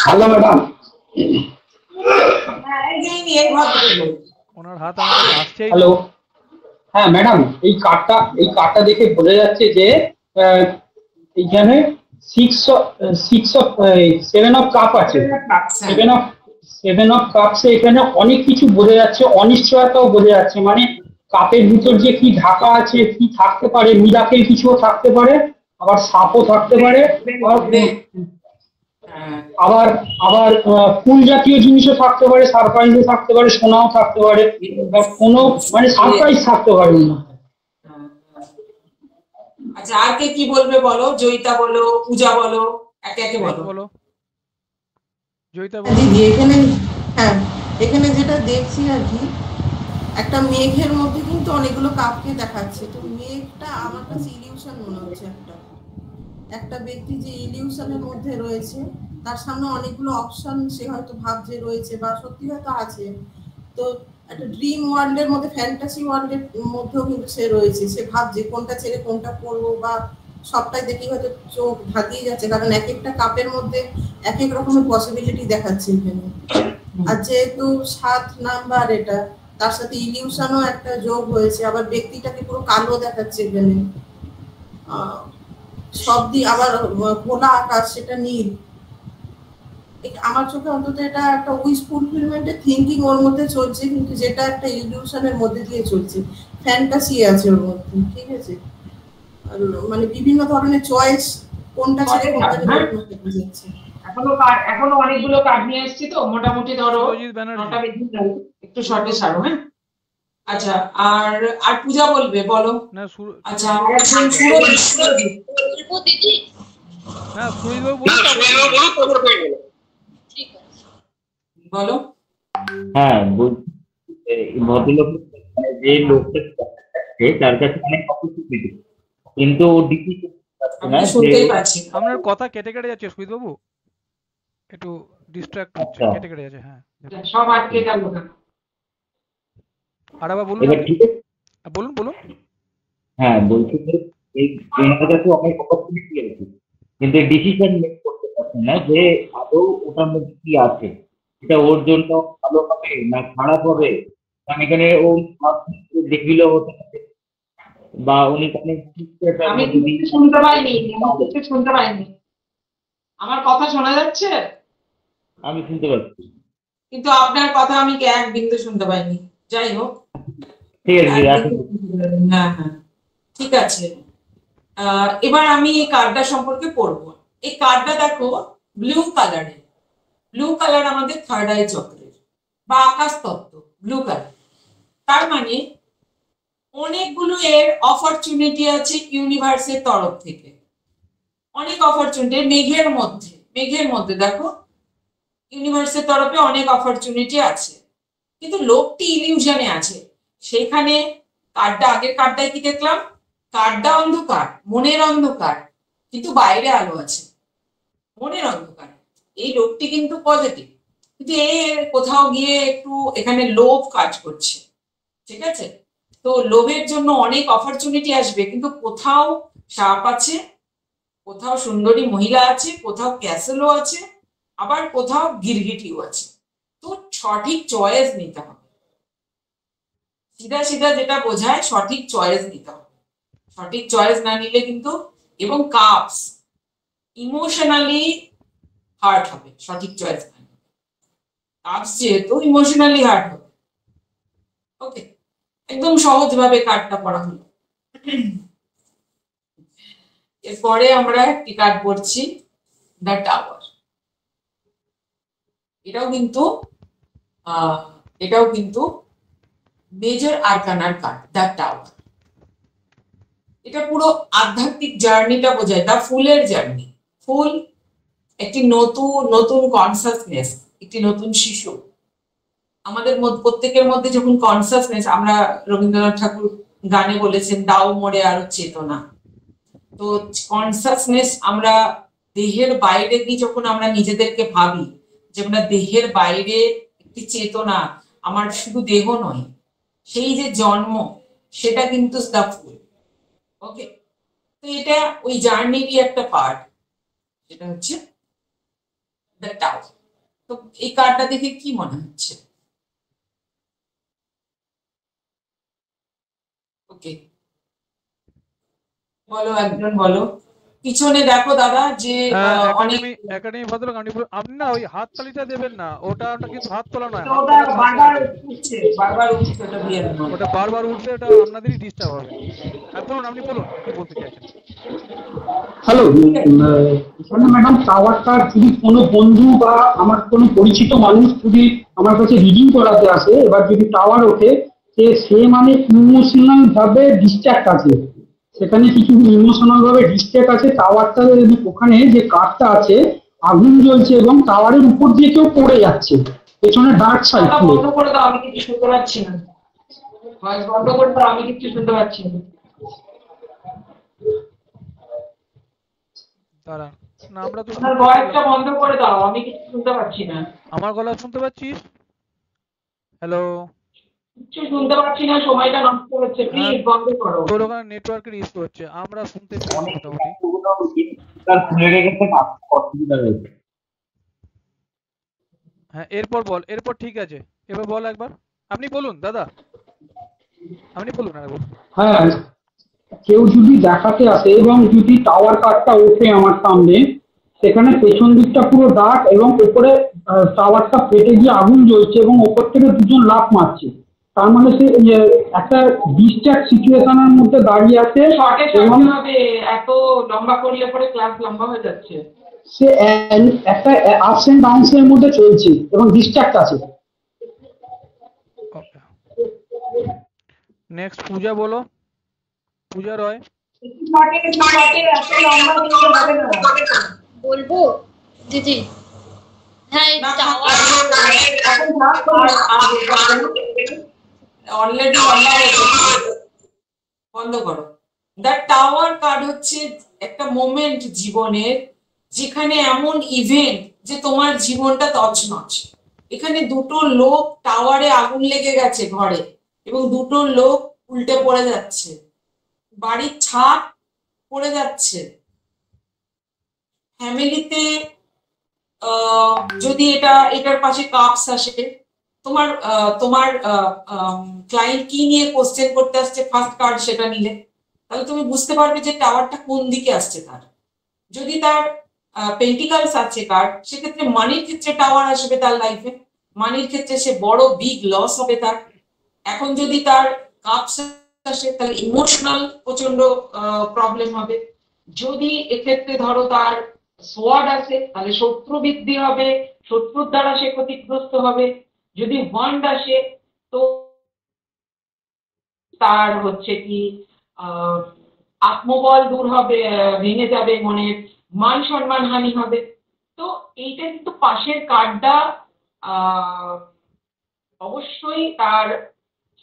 Hello madam. ওনার হাত আমার কাছে আসছেই। হ্যালো, হ্যাঁ ম্যাডাম, এই কার্ডটা দেখে বোঝা যাচ্ছে যে এইখানে 7 অফ কাপ আছে। 7 অফ কাপস, এখানে অনেক কিছু বোঝা যাচ্ছে, অনিশ্চয়তাও বোঝা যাচ্ছে, মানে কাপের ভিতর যে কি ঢাকা আছে, কি থাকতে পারে, মিরাকেল কিছুও থাকতে পারে, আবার সাপও থাকতে পারে, আবার ফুল জাতীয় জিনিসও থাকতে পারে, সারপ্রাইজও থাকতে পারে, সোনাও থাকতে পারে, কোনো মানে সারপ্রাইজ থাকতে পারে না। আচ্ছা, আর কে কি বলবে বলো? জয়িতা বলো, পূজা বলো, একে বলো। জয়িতা বলো। দিদি এখানে যেটা দেখছি আর কি, একটা মেঘের মধ্যে কিন্তু অনেকগুলো কাপকে দেখাচ্ছে। তো মেঘটা আমার কাছে ইলিউশন মনে হচ্ছে, একটা ব্যক্তি যে ইলিউশনের মধ্যে রয়েছে, তার সামনে অনেকগুলো অপশন সে হয়তো ভাবছে রয়েছে, বা সত্যি হয়তো আছে। তো একটা ড্রিম ওয়ার্ল্ডের মধ্যে, ফ্যান্টাসি ওয়ার্ল্ডের মধ্যেও কিন্তু সে রয়েছে, সে ভাবছে কোনটা ছেড়ে কোনটা করবো, বা সবটাই দেখি হয়তো চোখ ধাঁধিয়ে যাচ্ছে, কারণ এক একটা কাপের মধ্যে এক এক রকমের পসিবিলিটি দেখাচ্ছে এখানে। আর যেহেতু 7 নাম্বার, এটা তার সাথে ইলিউশনও একটা যোগ হয়েছে, আবার ব্যক্তিটাকে পুরো কালো দেখাচ্ছে এখানে, সব দিয়ে আবার খোলা আকাশ, সেটা নীল। আমার চোখে অন্তত এটা একটা উইশ ফুলফিলমেন্টের থিঙ্কিং ওর মধ্যে চলছে, কিন্তু যেটা একটা ইলিউশনের মধ্যে দিয়ে চলছে, ফ্যান্টাসি আছে ওর মধ্যে। ঠিক আছে, মানে বিভিন্ন ধরনের চয়েস, কোনটা ছেড়ে কোনটা নিতে যাচ্ছে। এখনো অনেকগুলো কার্ড নিয়ে এসেছি, তো মোটামুটি ধরো একটু শর্টে সারো। হ্যাঁ, আচ্ছা, আর আর পূজা বলবে, বলো। না আচ্ছা, আর একজন সুরজিৎ। বলবো দিদি? না সুরজিৎবাবু বলুন, তারপর ঠিক আছে, বলো। হ্যাঁ, বলছি ভদ্রলোক যে লোকটা তার কাছে অনেক অপরচুনিটি, কিন্তু ডিপি আমি শুনতেই পাচ্ছি। আপনার কথা কেটে কেটে যাচ্ছে সুরজিৎবাবু, একটু ডিস্ট্রাক্ট হচ্ছে, কেটে কেটে যাচ্ছে। হ্যাঁ, সব আটকে গেল। আর আবার বলুন, এবার ঠিক আছে, বলুন বলুন। হ্যাঁ বলছি যে এই এনার কাছে অনেক অপরচুনিটি আছে, কিন্তু ডিসিশন মেক করতে পারছে না যে আদৌ ওটার মধ্যে কি আছে, এটা ওর জন্য ভালো হবে না খারাপ হবে। কারণ এখানে ও দেখবিল হতে পারে, বা উনি আমি কিছু শুনতে পাইনি, কিছু শুনতে পাইনি। আমার কথা শোনা যাচ্ছে? আমি শুনতে পাচ্ছি, কিন্তু আপনার কথা আমি এক বিন্দু শুনতে পাইনি। যাই হোক, ঠিক আছে। হ্যাঁ হ্যাঁ, ঠিক আছে। এবার আমি এই কার্ডটা সম্পর্কে পড়বো। এই কার্ডটা দেখো ব্লু কালারের। ব্লু কালার আমাদের থার্ড আই চক্রের বা আকাশ তত্ত্ব, ব্লু কালার। তার মানে অনেকগুলো এর অপরচুনিটি আছে ইউনিভার্সের তরফ থেকে, অনেক অপরচুনিটি। মেঘের মধ্যে দেখো ইউনিভার্সের তরফে অনেক অপরচুনিটি আছে, কিন্তু লোকটি ইলিউশনে আছে। সেখানে কার্ডটা, আগের কার্ডটায় কি দেখলাম? কার্ডটা অন্ধকার, মনের অন্ধকার, কিন্তু বাইরে আলো আছে। মনের অন্ধকার। এই লোকটি কিন্তু পজিটিভ, কিন্তু এর কোথাও গিয়ে একটু এখানে লোভ কাজ করছে, ঠিক আছে? তো লোভের জন্য অনেক অপরচুনিটি আসবে, কিন্তু কোথাও সাপ আছে, কোথাও সুন্দরী মহিলা আছে, কোথাও ক্যাসেলও আছে, আবার কোথাও গিরগিটিও আছে। তো সঠিক চয়েস নিতে হবে। সিধা সিধা যেটা বোঝায়, সঠিক চয়েস নিতে হবে। সঠিক চয়েস না নিলে কিন্তু, এবং কাপস ইমোশনালি হার্ট হবে সঠিক চয়েস না নিলে। কাপস যেহেতু ইমোশনালি হার্ট হবে। ওকে, একদম সহজ ভাবে কার্ডটা পড়া হলো। এরপরে আমরা একটি কার্ড পড়ছি, দ্য টাওয়ার। এটাও কিন্তু মেজর আরকানার কার্ড, দ্য টাওয়ার। এটা পুরো আধ্যাত্মিক জার্নিটা বোঝায়, দ্য ফুলের জার্নি। ফুল একটি নতুন কনসাসনেস, একটি নতুন শিশু। আমাদের প্রত্যেকের মধ্যে যখন কনসাসনেস, আমরা রবীন্দ্রনাথ ঠাকুর গানে বলেছেন, দাও মোরে আরো চেতনা। তো কনসাসনেস, আমরা দেহের বাইরে গিয়ে যখন আমরা নিজেদেরকে ভাবি যে আমরা দেহের বাইরে একটি চেতনা, আমার শুধু দেহ নয়, সেই যে জন্ম, সেটা কিন্তু দ্য ফুল। ওকে, তো এটা ওই জার্নিরই একটা পার্ট, যেটা হচ্ছে দ্য টাওয়ার। তো এই কার্ডটা দেখে কি মনে হচ্ছে? ওকে, বলো, একজন বলো। পিছনে দেখো দাদা, যে অনেক একাডেমি ভদ্রলোক, আপনি না ওই হাত তালিটা দেবেন না, ওটা কিন্তু হাত তোলা নয়, ওটা বারবার উঠছে, ওটা বারবার উঠছে, এটা আপনাদেরই ডিস্টার্ব হবে। বলুন, আপনি বলুন কি বলতে চাইছেন। হ্যালো ম্যাডাম, টাওয়ারটা যদি কোনো বন্ধু বা আমার কোনো পরিচিত মানুষ যদি আমার কাছে রিডিং করাতে আসে, এবার যদি টাওয়ার ওঠে, সে মানে ইমোশনাল ভাবে ডিস্ট্র্যাক্ট আছে, সেখানে কিছু ইমোশনাল ভাবে ডিস্ট্র্যাক্ট আছে। টাওয়ারটা ওখানে যে কাঠটা আছে, আগুন জ্বলছে এবং টাওয়ারের উপর দিয়ে কেউ পড়ে যাচ্ছে, পেছনে ডার্ক সাইড। বন্ধ করে দাও, আমি কিছু শুনতে পাচ্ছি না। বন্ধ করে দাও, আমি কিছু শুনতে পাচ্ছি না। দাঁড়া না, আমরা তো ভয়েসটা বন্ধ করে দাও, আমি কিছু শুনতে পাচ্ছি না। আমার গলা শুনতে পাচ্ছিস? হ্যালো, কিছু শুনতে পাচ্ছি না, সময়টা নষ্ট হচ্ছে, প্লিজ বন্ধ করো। তোর ওখানে নেটওয়ার্কের ইস্যু হচ্ছে, আমরা শুনতে পাচ্ছি মোটামুটি। হ্যাঁ, এরপর বল, এরপর ঠিক আছে, এবার বল একবার। আপনি বলুন দাদা, আপনি বলুন। হ্যাঁ, কেউ যদি দেখাতে আসে এবং যদি টাওয়ার কার্ডটা ওঠে আমার সামনে, সেখানে পেছন দিকটা পুরো ডার্ক এবং উপরে টাওয়ারটা ফেটে গিয়ে আগুন জ্বলছে এবং ওপর থেকে দুজন লাফ মারছে, তার মানে সে একটা ডিস্ট্র্যাক্ট সিচুয়েশনের মধ্যে দাঁড়িয়ে আছে। এবং এত লম্বা করলে পরে ক্লাস লম্বা হয়ে যাচ্ছে। সে একটা আপস এন্ড ডাউনস এর মধ্যে চলছে এবং ডিস্ট্র্যাক্ট আছে। নেক্সট পূজা বলো, পূজা রয়। বলবো দিদি? হ্যাঁ, এই না, টাওয়ার অলরেডি বন্ধ করো। দ্য টাওয়ার কার্ড হচ্ছে একটা মোমেন্ট জীবনের, যেখানে এমন ইভেন্ট যে তোমার জীবনটা তছনছ। এখানে দুটো লোক, টাওয়ারে আগুন লেগে গেছে ঘরে, এবং দুটো লোক উল্টে পড়ে যাচ্ছে, বাড়ির ছাদ পড়ে যাচ্ছে। ফ্যামিলিতে যদি এটার পাশে কাপস আসে, তোমার ক্লায়েন্ট কি নিয়ে কোশ্চেন করতে আসছে, ফার্স্ট কার্ড সেটা নিলে, তাহলে তুমি বুঝতে পারবে যে টাওয়ারটা কোন দিকে আসছে তার। যদি তার পেন্টিকালস আছে কার্ড, সেক্ষেত্রে মানির ক্ষেত্রে টাওয়ার আসবে তার লাইফে, মানির ক্ষেত্রে সে বড় বিগ লস হবে তার। এখন যদি তার কাপস আসে, তাহলে ইমোশনাল প্রচন্ড প্রবলেম হবে। যদি এক্ষেত্রে ধরো তার সোয়ার্ড আসে, তাহলে শত্রু বৃদ্ধি হবে, শত্রুর দ্বারা সে ক্ষতিগ্রস্ত হবে। যদি ওয়ান্ড আসে, তো তার হচ্ছে কি আত্মবল দূর হবে, ভেঙে যাবে, মনের মান সম্মান হানি হবে। তো এইটা কিন্তু পাশের কার্ডটা অবশ্যই তার,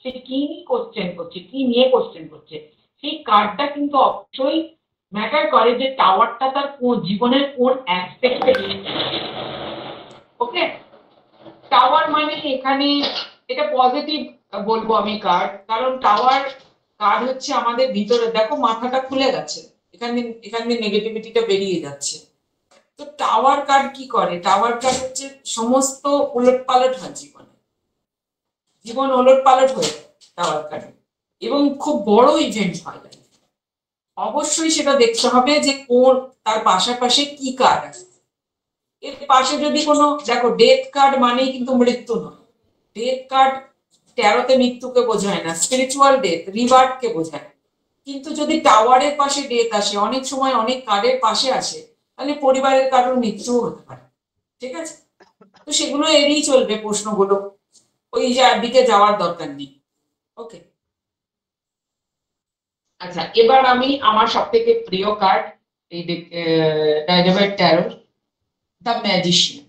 সে কি নিয়ে কোশ্চেন করছে, কি নিয়ে কোশ্চেন করছে, সেই কার্ডটা কিন্তু অবশ্যই ম্যাটার করে যে টাওয়ারটা তার জীবনের কোন অ্যাসপেক্টে। ওকে, টাওয়ার মানে এখানে এটা পজিটিভ বলবো আমি কার্ড, কারণ টাওয়ার কার্ড হচ্ছে আমাদের ভিতরে, দেখো মাথাটা খুলে গেছে, এখানে নেগেটিভিটিটা বেরিয়ে যাচ্ছে। তো টাওয়ার কার্ড কি করে? টাওয়ার কার্ড হচ্ছে সমস্ত উলটপালট হয় জীবন ওলটপালট হয়ে যায় টাওয়ার কার্ডে, এবং খুব বড় ইভেন্ট হয়। অবশ্যই সেটা দেখতে হবে যে কোন তার পাশাপাশি কি কার্ড আছে। এর পাশে যদি কোনো, দেখো ডেথ কার্ড মানেই কিন্তু মৃত্যু নয়। ডেথ কার্ড ট্যারোতে মৃত্যুকে বোঝায় না, স্পিরিচুয়াল ডেথ, রিবার্থকে বোঝায়। কিন্তু যদি টাওয়ারের পাশে ডেথ আসে, অনেক সময় অনেক কার্ডের পাশে আসে, তাহলে পরিবারের কারোর মৃত্যুও হতে পারে। ঠিক আছে, তো সেগুলো এড়িয়ে চলবে প্রশ্নগুলো, ওই দিকে যাওয়ার দরকার নেই। ওকে, আচ্ছা, এবার আমি আমার সব থেকে প্রিয় কার্ড, এই ডাইনামাইট ট্যারো, দ্য ম্যাজিশিয়ান।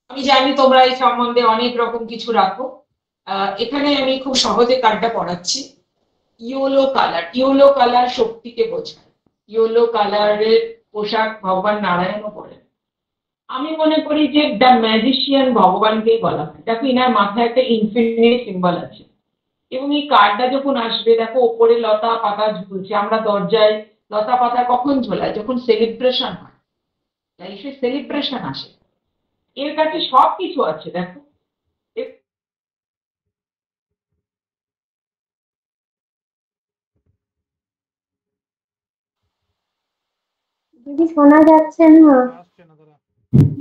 আমি জানি তোমরা এই সম্বন্ধে অনেক রকম কিছু রাখো। এখানে আমি খুব সহজে কার্ডটা পড়াচ্ছি। ইয়েলো কালার, ইয়েলো কালার শক্তিকে বোঝায়। ইয়েলো কালারের পোশাক ভগবান নারায়ণও পরেন। আমি মনে করি যে দ্য ম্যাজিশিয়ান ভগবানকেই বলা হয়। দেখো ইনার মাথায় একটা ইনফিনিট সিম্বল আছে, এবং এই কার্ডটা যখন আসবে, দেখো ওপরে লতা পাতা ঝুলছে। আমরা দরজায় লতা পাতা কখন ঝোলায়? যখন সেলিব্রেশন হয়, লাইফে সেলিব্রেশন আসে। এর কাছে সবকিছু আছে, দেখো। দিদি শোনা যাচ্ছে না।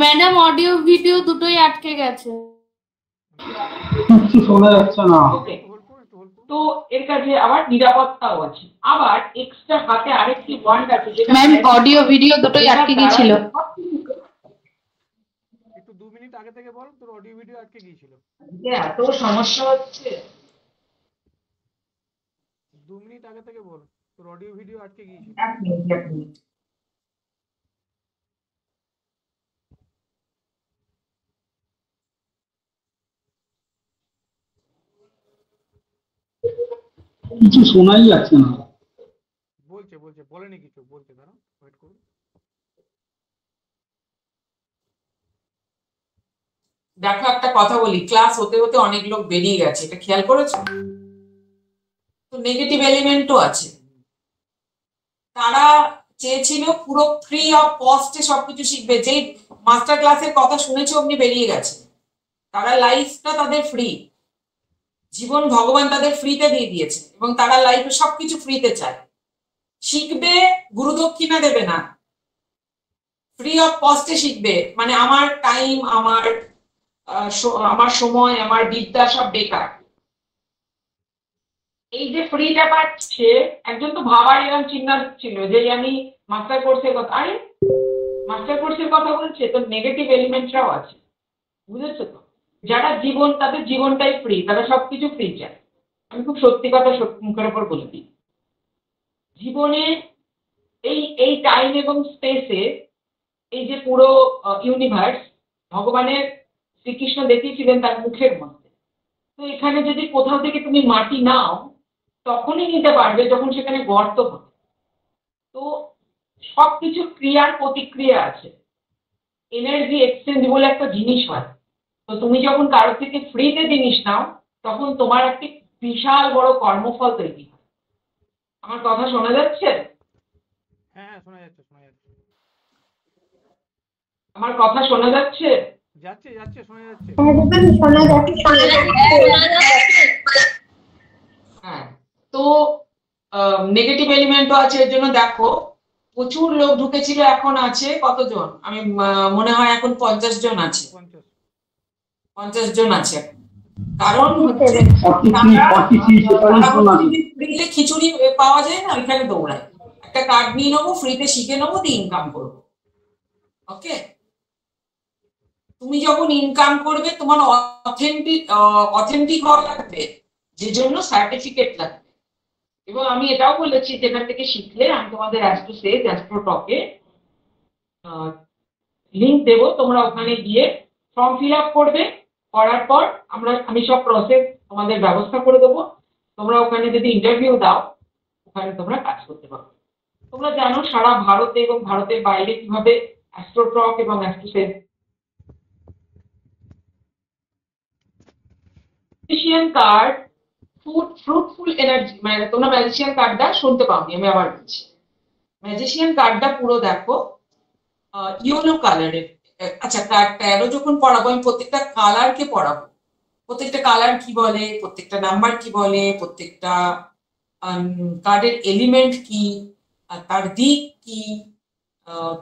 ম্যাডাম অডিও ভিডিও দুটোই আটকে গেছে, কিছু শোনা যাচ্ছে না। তো এর কাছে আবার নিরাপত্তাও আছে। আবার এক্সট্রা হাতে আরেকটি ওয়ান্ড আছে, যেটা ম্যাম অডিও ভিডিও দুটোই আটকে গিয়েছিল। একটু 2 মিনিট আগে থেকে বল, তোর অডিও ভিডিও আটকে গিয়েছিল। এত সমস্যা হচ্ছে। 2 মিনিট আগে থেকে বল, তোর অডিও ভিডিও আটকে গিয়েছিল। এক মিনিট। কিছু শোনাই যাচ্ছে না। বলছে বলেনি কিছু, বলছে, দাঁড়াও ওয়েট করুন। দেখো একটা কথা বলি, ক্লাস হতে হতে অনেক লোক বেরিয়ে গেছে, এটা খেয়াল করেছো? তো নেগেটিভ এলিমেন্টও আছে। তারা চেয়েছিল পুরো ফ্রি অফ কস্টে সবকিছু শিখবে। যেই মাস্টার ক্লাসের কথা শুনেছো অমনি বেরিয়ে গেছে। তারা লাইফটা তাদের ফ্রি, জীবন ভগবান তাদের ফ্রিতে দিয়ে দিয়েছে, এবং তারা লাইফে সবকিছু ফ্রিতে চায়। শিখবে, গুরুদক্ষিণা দেবে না, ফ্রি অফ কস্টে শিখবে। মানে আমার টাইম, আমার সময়, আমার বিদ্যা সব বেকার। এই যে ফ্রিটা পাচ্ছে, একজন তো ভাবার এরকম চিন্তা ছিল যে আমি মাস্টার কোর্সের কথা, আরে মাস্টার কোর্সের কথা বলছে তো নেগেটিভ এলিমেন্টরাও আছে, বুঝেছো তো? যারা তাদের জীবনটাই ফ্রি, তারা সবকিছু ফ্রি চায়। আমি খুব সত্যি কথা মুখের উপর বলে দিই, জীবনে এই টাইম এবং স্পেসে, এই যে পুরো ইউনিভার্স, ভগবানের শ্রীকৃষ্ণ দেখিয়েছিলেন তার মুখের মধ্যে। তো এখানে যদি কোথাও থেকে তুমি মাটি নাও, তখনই নিতে পারবে যখন সেখানে গর্ত হবে। তো সবকিছু ক্রিয়ার প্রতিক্রিয়া আছে, এনার্জি এক্সচেঞ্জ বলে একটা জিনিস হয়। তো তুমি যখন কারোর থেকে ফ্রিতে জিনিস নাও, তখন তোমার একটি বিশাল বড় কর্মফল তৈরি হয়। আমার কথা শোনা যাচ্ছে? হ্যাঁ শোনা যাচ্ছে, শোনা যাচ্ছে, আমার কথা শোনা যাচ্ছে? যাচ্ছে যাচ্ছে, শোনা যাচ্ছে। হ্যাঁ, তো নেগেটিভ এলিমেন্টও আছে। এর জন্য দেখো প্রচুর লোক ঢুকেছিল, এখন আছে কতজন, আমি মনে হয় এখন 50 জন আছে, 50 জন আছে। কারণ হচ্ছে ফ্রিতে খিচুড়ি পাওয়া যায় না, ওইখানে দৌড়ায়, একটা কার্ড নিয়ে নেবো, ফ্রিতে শিখে নেবো, দিয়ে ইনকাম করবো। ওকে, তুমি যখন ইনকাম করবে তোমার অথেন্টিক হওয়া লাগবে, যে জন্য সার্টিফিকেট লাগবে। এবং আমি এটাও বলেছি যেখান থেকে শিখলে আমি তোমাদের অ্যাস্ট্রোসেজ অ্যাস্ট্রোটকে লিংক দেবো, তোমরা ওখানে গিয়ে ফর্ম ফিল আপ করবে, করার পর আমি সব প্রসেস তোমাদের ব্যবস্থা করে দেবো। তোমরা ওখানে যদি ইন্টারভিউ দাও, ওখানে তোমরা কাজ করতে পারবে। তোমরা জানো সারা ভারতে এবং ভারতের বাইরে কিভাবে অ্যাস্ট্রোটক এবং অ্যাস্ট্রোসেজ ম্যাজিশিয়ান কার্ড, ফ্রুটফুল এনার্জি, মানে তোমরা ম্যাজিশিয়ান কার্ডটা শুনতে পাওনি, আমি আবার বলছি। ম্যাজিশিয়ান কার্ডটা পুরো দেখো ইয়েলো কালারের। আচ্ছা, কার্ডটা এরও যখন পড়াবো, আমি প্রত্যেকটা কালারকে পড়াবো, প্রত্যেকটা কালার কি বলে, প্রত্যেকটা নাম্বার কি বলে, প্রত্যেকটা কার্ডের এলিমেন্ট কি, তার দিক কি,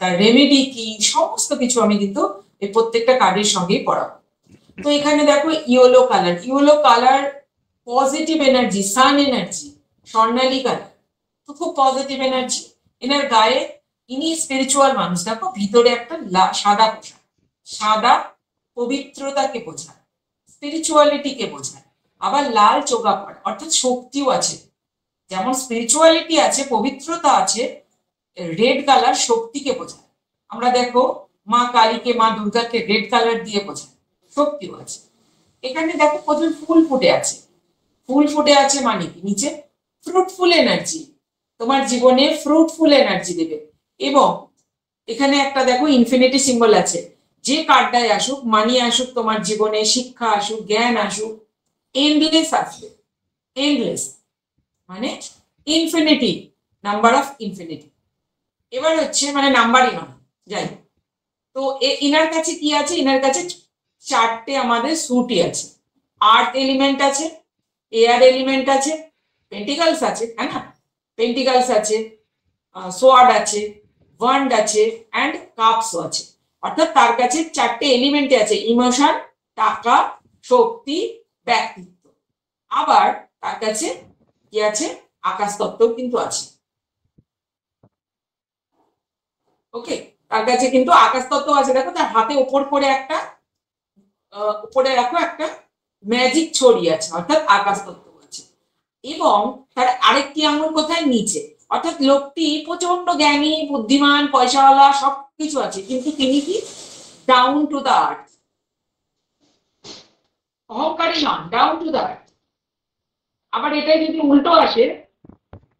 তার রেমেডি কি, সমস্ত কিছু আমি কিন্তু এই প্রত্যেকটা কার্ডের সঙ্গেই পড়াবো। তো এখানে দেখো ইয়েলো কালার পজিটিভ এনার্জি, সান এনার্জি, স্বর্ণালী কালার, তো খুব পজিটিভ এনার্জি। এনার গায়ে, ইনি স্পিরিচুয়াল মানুষ, দেখো ভিতরে একটা সাদা পোশাক, সাদা পবিত্রতাকে বোঝায়, স্পিরিচুয়ালিটিকে বোঝায়। আবার লাল চোগা পড়া, অর্থাৎ শক্তিও আছে, যেমন স্পিরিচুয়ালিটি আছে, পবিত্রতা আছে, রেড কালার শক্তিকে বোঝায়। আমরা দেখো মা কালীকে, মা দুর্গাকে রেড কালার দিয়ে বোঝায়, শক্তিও আছে। এখানে দেখো প্রচুর ফুল ফুটে আছে, ফুল ফুটে আছে মানে কি, নিচে ফ্রুটফুল এনার্জি, তোমার জীবনে ফ্রুটফুল এনার্জি দেবে। এবং এখানে একটা দেখো ইনফিনিটি সিম্বল আছে, যে কার্ডটায় আসুক, মানি আসুক তোমার জীবনে, শিক্ষা আসুক, জ্ঞান আসুক, এন্ডলেস আসবে। এন্ডলেস মানে ইনফিনিটি, নাম্বার অফ ইনফিনিটি। এবার হচ্ছে মানে নাম্বারই নয়, যাই হোক। তো ইনার কাছে কি আছে, ইনার কাছে 4টে আমাদের স্যুটই আছে। আর্থ এলিমেন্ট আছে, এয়ার এলিমেন্ট আছে, পেন্টিকালস আছে, হ্যাঁ না, পেন্টিকালস আছে, সোয়ার্ড আছে, ওয়ান্ড আছে, অ্যান্ড কাপসও আছে। অর্থাৎ তার কাছে 4টে এলিমেন্ট আছে, ইমোশন, টাকা, শক্তি, ব্যক্তিত্ব। আবার তার কাছে কি আছে, আকাশ তত্ত্বও কিন্তু আছে। ওকে, তার কাছে কিন্তু আকাশ তত্ত্ব আছে। দেখো তার হাতে উপরে রাখো একটা ম্যাজিক ছড়ি আছে, অর্থাৎ আকাশ তত্ত্ব আছে। এবং তার আরেকটি আঙুল কোথায়, নিচে। অর্থাৎ লোকটি প্রচন্ড জ্ঞানী, বুদ্ধিমান, পয়সাওয়ালা, সবকিছু আছে, কিন্তু তিনি কি ডাউন টু দা আর্থ, অহংকারী নন, ডাউন টু দা আর্থ। আবার এটাই যদি উল্টো আসে,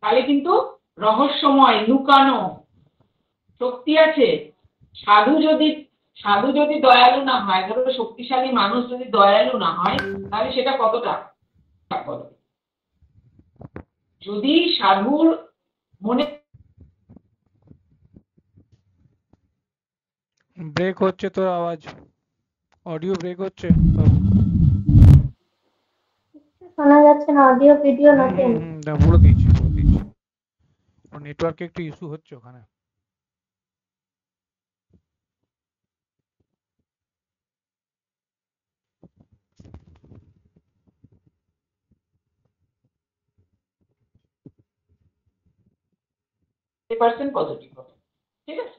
তাহলে কিন্তু রহস্যময়, লুকানো শক্তি আছে। সাধু যদি দয়ালু না হয়, ধরো শক্তিশালী মানুষ যদি দয়ালু না হয়, তাহলে সেটা কতটা বলো। যদি সাধুর মনে ব্রেক হচ্ছে তোর আওয়াজ, অডিও ব্রেক হচ্ছে, শোনা যাচ্ছে না, অডিও ভিডিও নাথিং। বলে দিচ্ছি নেটওয়ার্কে একটু ইস্যু হচ্ছে ওখানে। পার্সেন্ট পজিটিভ হবে, ঠিক আছে।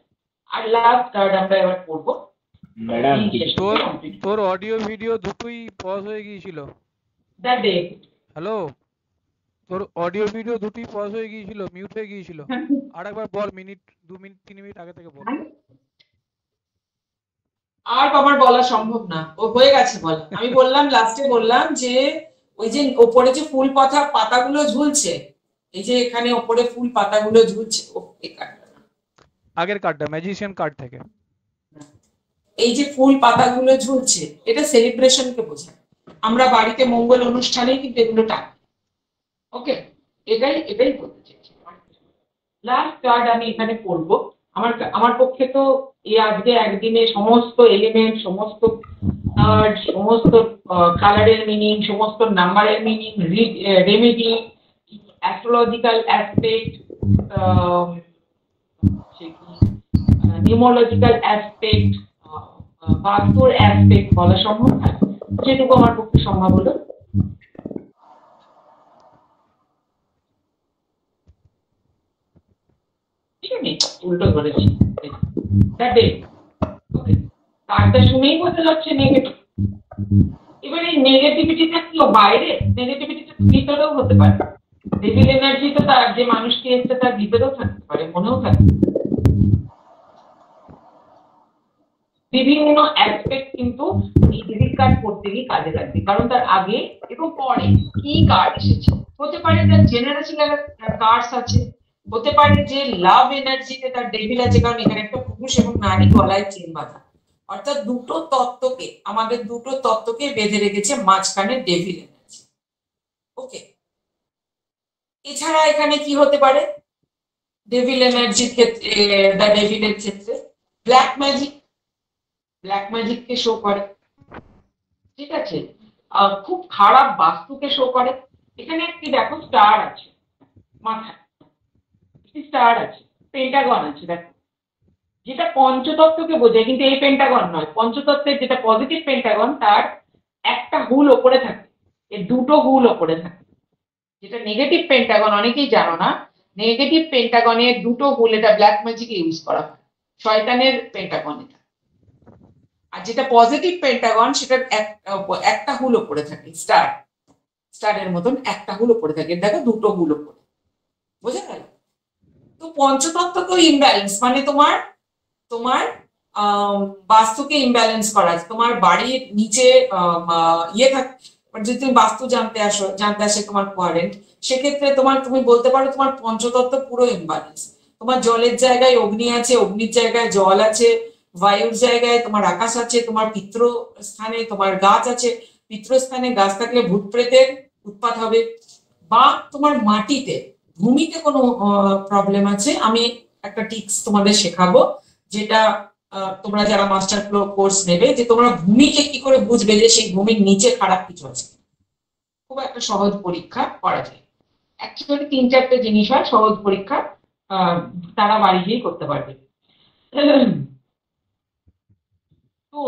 আর লাস্ট কার্ড আমরা এবার পড়বো, ম্যাডাম তোর অডিও ভিডিও দুটোই পজ হয়ে গিয়েছিল। হ্যালো, তোর অডিও ভিডিও দুটোই পজ হয়ে গিয়েছিল, মিউট হয়ে গিয়েছিল। আরেকবার বল, 2 মিনিট 3 মিনিট আগে থেকে বল। আর আমার বলা সম্ভব না, ও হয়ে গেছে বলা। আমি বললাম, লাস্টে বললাম যে ওই যে ওপরে যে ফুল পাতাগুলো ঝুলছে, এই যে এখানে ওপরে ফুল পাতাগুলো ঝুলছে, এই কার্ডটা না, আগের কার্ডটা ম্যাজিশিয়ান কার্ড থেকে। এই যে ফুল পাতাগুলো ঝুলছে, এটা সেলিব্রেশনকে বোঝায়। আমরা বাড়িতে মঙ্গল অনুষ্ঠানে কিন্তু এগুলো টাকি। ওকে, এটাই বলতে চাইছি। লাস্ট কার্ড আমি এখানে পড়বো। আমার পক্ষে তো এই আজকে একদিনে সমস্ত এলিমেন্ট, সমস্ত কার্ড, সমস্ত কালারের মিনিং, সমস্ত নাম্বারের meaning, remedy, astrological aspect, numerological aspect, বাস্তুর অ্যাসপেক্ট বলা সম্ভব না, যেটুকু আমার পক্ষে সম্ভব হলো। উল্টো করেছি, কার্ডটা শুনেই বোঝা যাচ্ছে নেগেটিভ। এবার এই নেগেটিভিটিটা কি বাইরে, নেগেটিভিটিটা ভিতরেও হতে পারে। ডেভিল এনার্জি তো তার যে মানুষকে এসছে তার ভিতরেও থাকতে পারে, মনেও থাকতে পারে। বিভিন্ন অ্যাসপেক্ট কিন্তু এই ডেবিট কার্ড করতে গিয়ে কাজে লাগবে, কারণ তার আগে এবং পরে কি কার্ড এসেছে। হতে পারে তার জেনারেশনাল কার্ডস আছে, হতে পারে যে লাভ এনার্জিতে তার ডেভিল আছে, কারণ এখানে একটা পুরুষ এবং নারী গলায় চেন বাঁধা, অর্থাৎ আমাদের দুটো তত্ত্বকে বেঁধে রেখেছে মাঝখানে ডেভিল এনার্জি। ওকে, এছাড়া এখানে কি হতে পারে ডেভিল এনার্জির ক্ষেত্রে, দ্য ডেভিলের ক্ষেত্রে ব্ল্যাক ম্যাজিককে শো করে, ঠিক আছে, খুব খারাপ বাস্তুকে শো করে। এখানে একটি দেখো স্টার আছে, মাথায় একটি স্টার আছে, পেন্টাগন আছে, দেখো, যেটা পঞ্চতত্ত্বকে বোঝায়, কিন্তু এই পেন্টাগন নয়। পঞ্চতত্ত্বের যেটা পজিটিভ পেন্টাগন, তার একটা হুল ওপরে থাকে, এর দুটো হুল ওপরে থাকে। যেটা নেগেটিভ পেন্টাগন, অনেকেই জানো না, নেগেটিভ পেন্টাগনের দুটো হুল, এটা ব্ল্যাক ম্যাজিকে ইউজ করা হয়, শয়তানের পেন্টাগন এটা। আর যেটা পজিটিভ পেন্টাগন, সেটার একটা হুল ওপরে থাকে, স্টারের মতন একটা হুল ওপরে থাকে, দেখো দুটো হুল ওপরে, বোঝা গেল? তো পঞ্চতত্ত্বকেও ইমব্যালেন্স, মানে তোমার বাস্তুকে ইমব্যালেন্স করা আছে। তোমার বাড়ির নিচে যদি তুমি বাস্তু জানতে আসে তোমার কোয়ারেন্ট, সেক্ষেত্রে তুমি বলতে পারো তোমার পঞ্চতত্ত্ব পুরো ইমব্যালেন্স। তোমার জলের জায়গায় অগ্নি আছে, অগ্নির জায়গায় জল আছে, বায়ুর জায়গায় তোমার আকাশ আছে, তোমার পিতৃ স্থানে তোমার গাছ আছে, পিতৃস্থানে গাছ থাকলে ভূত প্রেতের উৎপাত হবে। বা তোমার মাটিতে, ভূমিতে কোনো প্রবলেম আছে, আমি একটা টিপস তোমাদের শেখাবো, যেটা তোমরা যারা মাস্টার কোর্স নেবে, যে তোমরা ভূমিকে কি করে বুঝবে যে সেই ভূমির নিচে খারাপ কিছু আছে। খুব একটা সহজ পরীক্ষা করা যায়, অ্যাকচুয়ালি 3-4টে জিনিস হয়, সহজ পরীক্ষা, তারা বাড়ি গিয়েই করতে পারবে। তো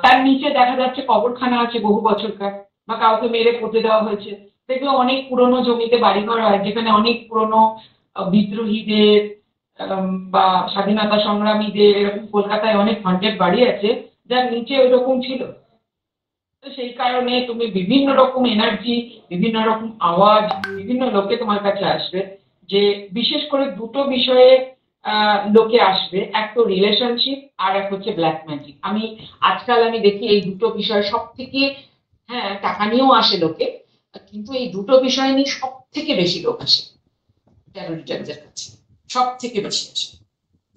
তার নিচে দেখা যাচ্ছে কবরখানা আছে বহু বছরকার, বা কাউকে মেরে পুঁতে দেওয়া হয়েছে। দেখবে অনেক পুরনো জমিতে বাড়িঘর হয়, যেখানে অনেক পুরনো বিদ্রোহীদের বা স্বাধীনতা সংগ্রামীদের, এরকম কলকাতায় অনেক হন্টেড বাড়ি আছে যার নিচে ওই রকম ছিল। তো সেই কারণে তুমি বিভিন্ন রকম এনার্জি, বিভিন্ন রকম আওয়াজ, বিভিন্ন লোকে তোমার কাছে আসবে, যে বিশেষ করে দুটো বিষয়ে লোকে আসবে, এক তো রিলেশনশিপ, আর এক হচ্ছে ব্ল্যাক ম্যাজিক। আজকাল আমি দেখি এই দুটো বিষয় সব থেকে, হ্যাঁ টাকা নিয়েও আসে লোকে, কিন্তু এই দুটো বিষয় নিয়ে সব থেকে বেশি লোক আসে ট্যারো রিডারদের কাছে, সব থেকে বেশি আসে।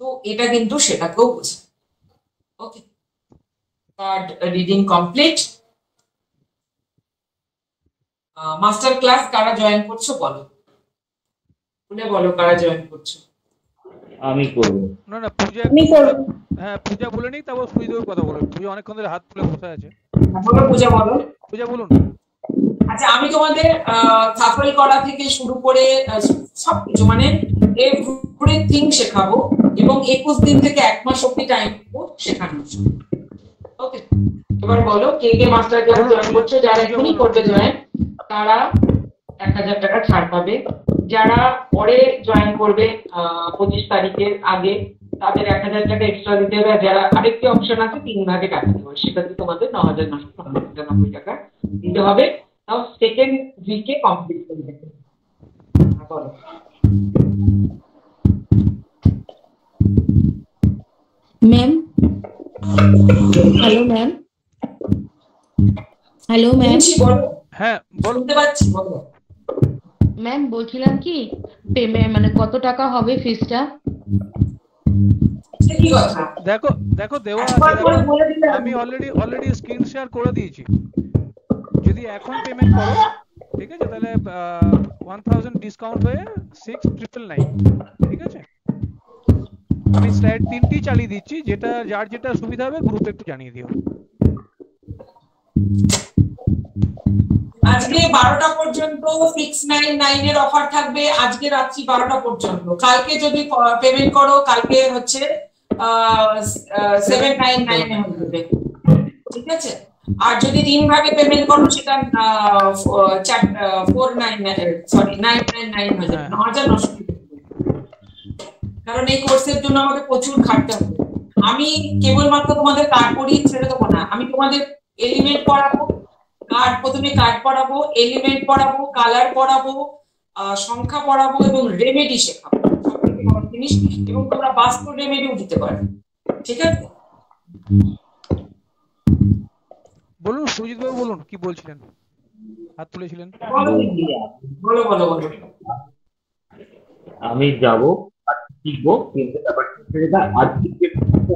তো এটা কিন্তু সেটাকেও বোঝে। Okay, card reading complete. Master class কারা জয়েন করছো বলো, বলো কারা জয়েন করছো। আমি করব না পূজা, হ্যাঁ পূজা বলে নি, তারপর সুইদেও কথা বলো। পূজা অনেকক্ষণ ধরে হাত তুলে বসে আছে। পূজা বলো। পূজা বলুন। আচ্ছা, আমি তোমাদের সাফল করা থেকে শুরু করে সবকিছু, মানে এভরিথিং শেখাবো, এবং 21 দিন থেকে 1 মাস অব্দি টাইম শেখানো। ওকে, এবার বলো কে কে মাস্টার ক্লাস জয়েন করছো। যারা এখনই করবে জয়েন, তারা 1000 টাকা ছাড় পাবে। যারা পরে জয়েন করবে 25 তারিখের আগে, তাদের 1000 টাকা এক্সট্রা দিতে হবে। আর যারা আরেকটি অপশন আছে 3 ভাগে কাটতে হবে, সেটাতে তোমাদের 9,999 টাকা দিতে হবে। তাও সেকেন্ড উইকে কমপ্লিট করে দিতে হবে। বলো। Ma'am, hello ma'am, hello ma'am, হ্যাঁ বলতে পারছি, বলো। ম্যাম বলছিলাম কি মানে কত টাকা হবে ফিসটা? কি কথা? দেখো দেখো দেওয়া আছে, আমি অলরেডি স্ক্রিন শেয়ার করে দিয়েছি। যদি এখন পেমেন্ট করো, ঠিক আছে, তাহলে 1000 ডিসকাউন্ট হয়ে 6999, ঠিক আছে। আমি স্লাইড 3টি চালিয়ে দিচ্ছি, যার যেটা সুবিধা হবে গ্রুপে একটু জানিয়ে দিও। আজকে 12টা পর্যন্ত 699 এর অফার থাকবে, আজকে রাত্রি 12টা পর্যন্ত। কালকে যদি পেমেন্ট করো, কালকে হচ্ছে 799 এ হয়ে যাবে, ঠিক আছে। আর যদি 3 ভাগে পেমেন্ট করো, সেটা 999 হয়ে যাবে, 9,900। কারণ এই কোর্সের জন্য আমাকে প্রচুর খাটতে হবে। আমি কেবলমাত্র তোমাদের কার্ড পড়িয়ে ছেড়ে দেবো না, আমি তোমাদের এলিমেন্ট পড়াবো, প্রথমে কার্ড পড়াবো, এলিমেন্ট পড়াবো, কালার পড়াবো, সংখ্যা পড়াবো এবং রেমেডি শেখাবো, সবথেকে বড় জিনিস। এবং তোমরা বাস্তব রেমেডিও দিতে পারো, ঠিক আছে। বলুন সুজিত বাবু, বলুন কি বলছিলেন, হাত তুলেছিলেন। বলো বলো বলো। আমি যাবো আর শিখবো, কিন্তু ব্যাপারটা আজকে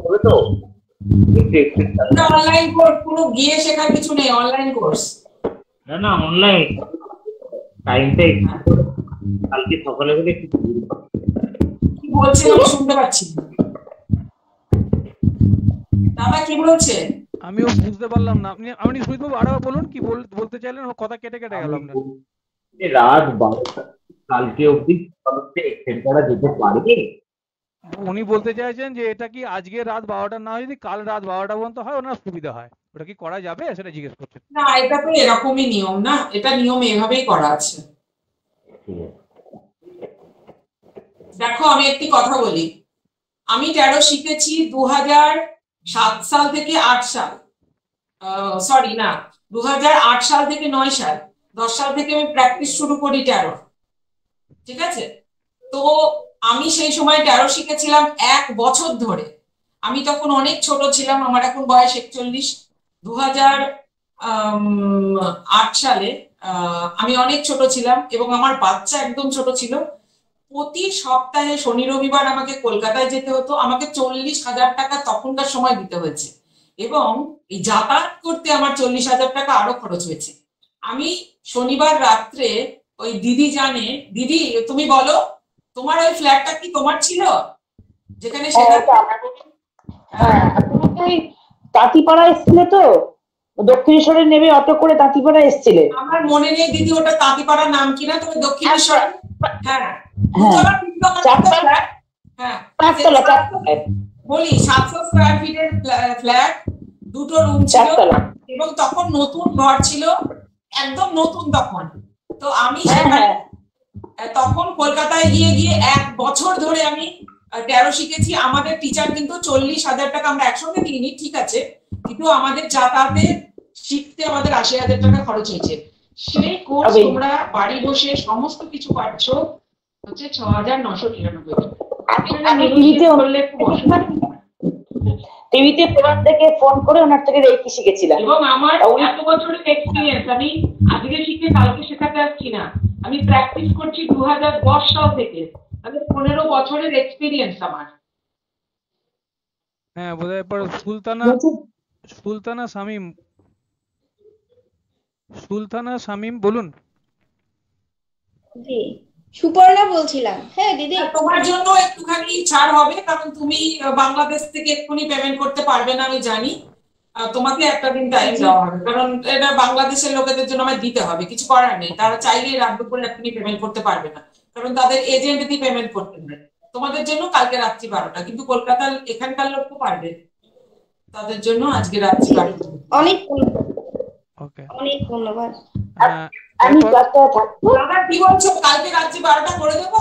হবে তো অনলাইন কোর্স, কোনো গিয়ে শেখার কিছু নেই, অনলাইন কোর্স। না অনলাইন টাইমটা কালকে সকালে বলে কি বলছে আমি শুনতে পাচ্ছি। দাদা কি বলছে? আমিও বুঝতে পারলাম না। আপনি সুজিত বাবু আরো বলুন কি বলতে চাইলেন, কথা কেটে কেটে গেল আপনার। রাত 12টা কালকে অবধি এক্সটেন্ড করা যেতে পারবে? উনি বলতে চাইছেন যে এটা কি আজকে রাত 12টা না, যদি কাল রাত 12টা পর্যন্ত হয় ওনার সুবিধা হয়, ওটা কি করা যাবে সেটা জিজ্ঞেস করছেন। না, এটা তো এরকমই নিয়ম না, এটা নিয়ম এভাবেই করা আছে। দেখো আমি একটি কথা বলি, আমি ট্যারো শিখেছি 2007 সাল থেকে 8 সাল, সরি না 2008 সাল থেকে 9 সাল, 10 সাল থেকে আমি প্র্যাকটিস শুরু করি ট্যারো, ঠিক আছে। তো আমি সেই সময় ট্যারো শিখেছিলাম 1 বছর ধরে। আমি তখন অনেক ছোট ছিলাম, আমার এখন বয়স 41। 2008 সালে আমি অনেক ছোট ছিলাম এবং আমার বাচ্চা একদম ছোট ছিল। প্রতি সপ্তাহে শনি রবিবার আমাকে কলকাতায় যেতে হতো, আমাকে 40,000 টাকা তখনকার সময় দিতে হয়েছে এবং এই যাতায়াত করতে আমার 40,000 টাকা আরো খরচ হয়েছে। আমি শনিবার রাত্রে, ওই দিদি জানে, দিদি তুমি বলো, তোমার ওই ফ্ল্যাটটা কি তোমার ছিল যেখানে সেটা? তাঁতিপাড়া এসেছিলে তো, দক্ষিণেশ্বরে নেবে অটো করে তাঁতিপাড়া এসেছিলে? আমার মনে নেই দিদি ওটা তাঁতিপাড়ার নাম কিনা, তবে দক্ষিণেশ্বর। হ্যাঁ বলি 700 স্কয়ার ফিটের ফ্ল্যাট, 2টো রুম ছিল এবং তখন নতুন ঘর ছিল, একদম নতুন তখন। তো আমি তখন কলকাতায় গিয়ে 1 বছর ধরে আমি ট্যারো শিখেছি। আমাদের টিচার কিন্তু 40,000 টাকা আমরা একসঙ্গে দিইনি, ঠিক আছে, কিন্তু আমাদের যাতায়াতে শিখতে আমাদের 80,000 টাকা খরচ হয়েছে। সেই কোর্স তোমরা বাড়ি বসে সমস্ত কিছু পাচ্ছ হচ্ছে 6,999 টিভিতে প্রভাব থেকে ফোন করে ওনার থেকে রেকি শিখেছিলাম। এবং আমার এত বছরের এক্সপেরিয়েন্স, আমি আজকে শিখে কালকে শেখাতে আসছি না, আমি প্র্যাকটিস করছি 2010 সাল থেকে, আমি 15 বছরের এক্সপেরিয়েন্স আমার। হ্যাঁ বোধহয় পর সুলতানা শামীম বলুন। জি সুপর্ণা বলছিলাম। হ্যাঁ দিদি, তোমার জন্য একটুখানি ছাড় হবে, কারণ তুমি বাংলাদেশ থেকে এক্ষুনি পেমেন্ট করতে পারবে না আমি জানি, তোমাকে একটা দিন টাইম দেওয়া হবে, কারণ এটা বাংলাদেশের লোকেদের জন্য আমায় দিতে হবে, কিছু করার নেই। তারা চাইলেই রাত দুপুরে এক্ষুনি পেমেন্ট করতে পারবে না, কারণ তাদের এজেন্ট দিয়ে পেমেন্ট করতে হবে। তোমাদের জন্য কালকে রাত্রি 12টা, কিন্তু কলকাতার এখানকার লোক তো পারবে, তাদের জন্য আজকে রাত্রি 12টা। অনেক অনেক ধন্যবাদ। আমি ক্লাসটায় থাকবো। দাদা কি বলছো, কালকে রাত্রি 12টা করে দেবো?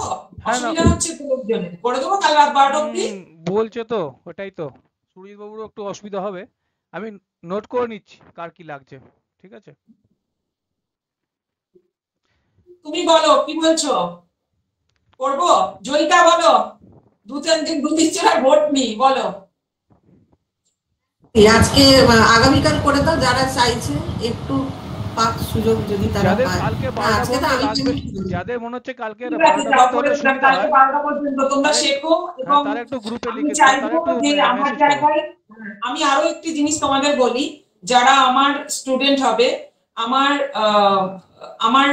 অসুবিধা হচ্ছে তো লোকজনের, করে দেবো কাল রাত 12টা অবধি? বলছে তো, ওটাই তো সুরজিৎ বাবুরও একটু অসুবিধা হবে, আমি নোট করে নিচ্ছি কার কি লাগছে, ঠিক আছে? তুমি বলো কি বলছো, করবো? জয়িতা বলো, দু তিন জনের ভোট নি, বলো। আজকে আগামীকাল করে দাও, যারা চাইছে একটু পাক সুযোগ যদি তারা যাদের পায়। কালকে আজকে তো আমি যাদের মনে হচ্ছে কালকে ঠিক আছে, তারপরে কালকে 12টা পর্যন্ত তোমরা শেখো, এবং তারা একটু গ্রুপে আমি লিখে দাও, চাইবো তারা একটু যে আমার মেসেজ করো। জায়গায় আমি আরো একটি জিনিস তোমাদের বলি, যারা আমার স্টুডেন্ট হবে, আমার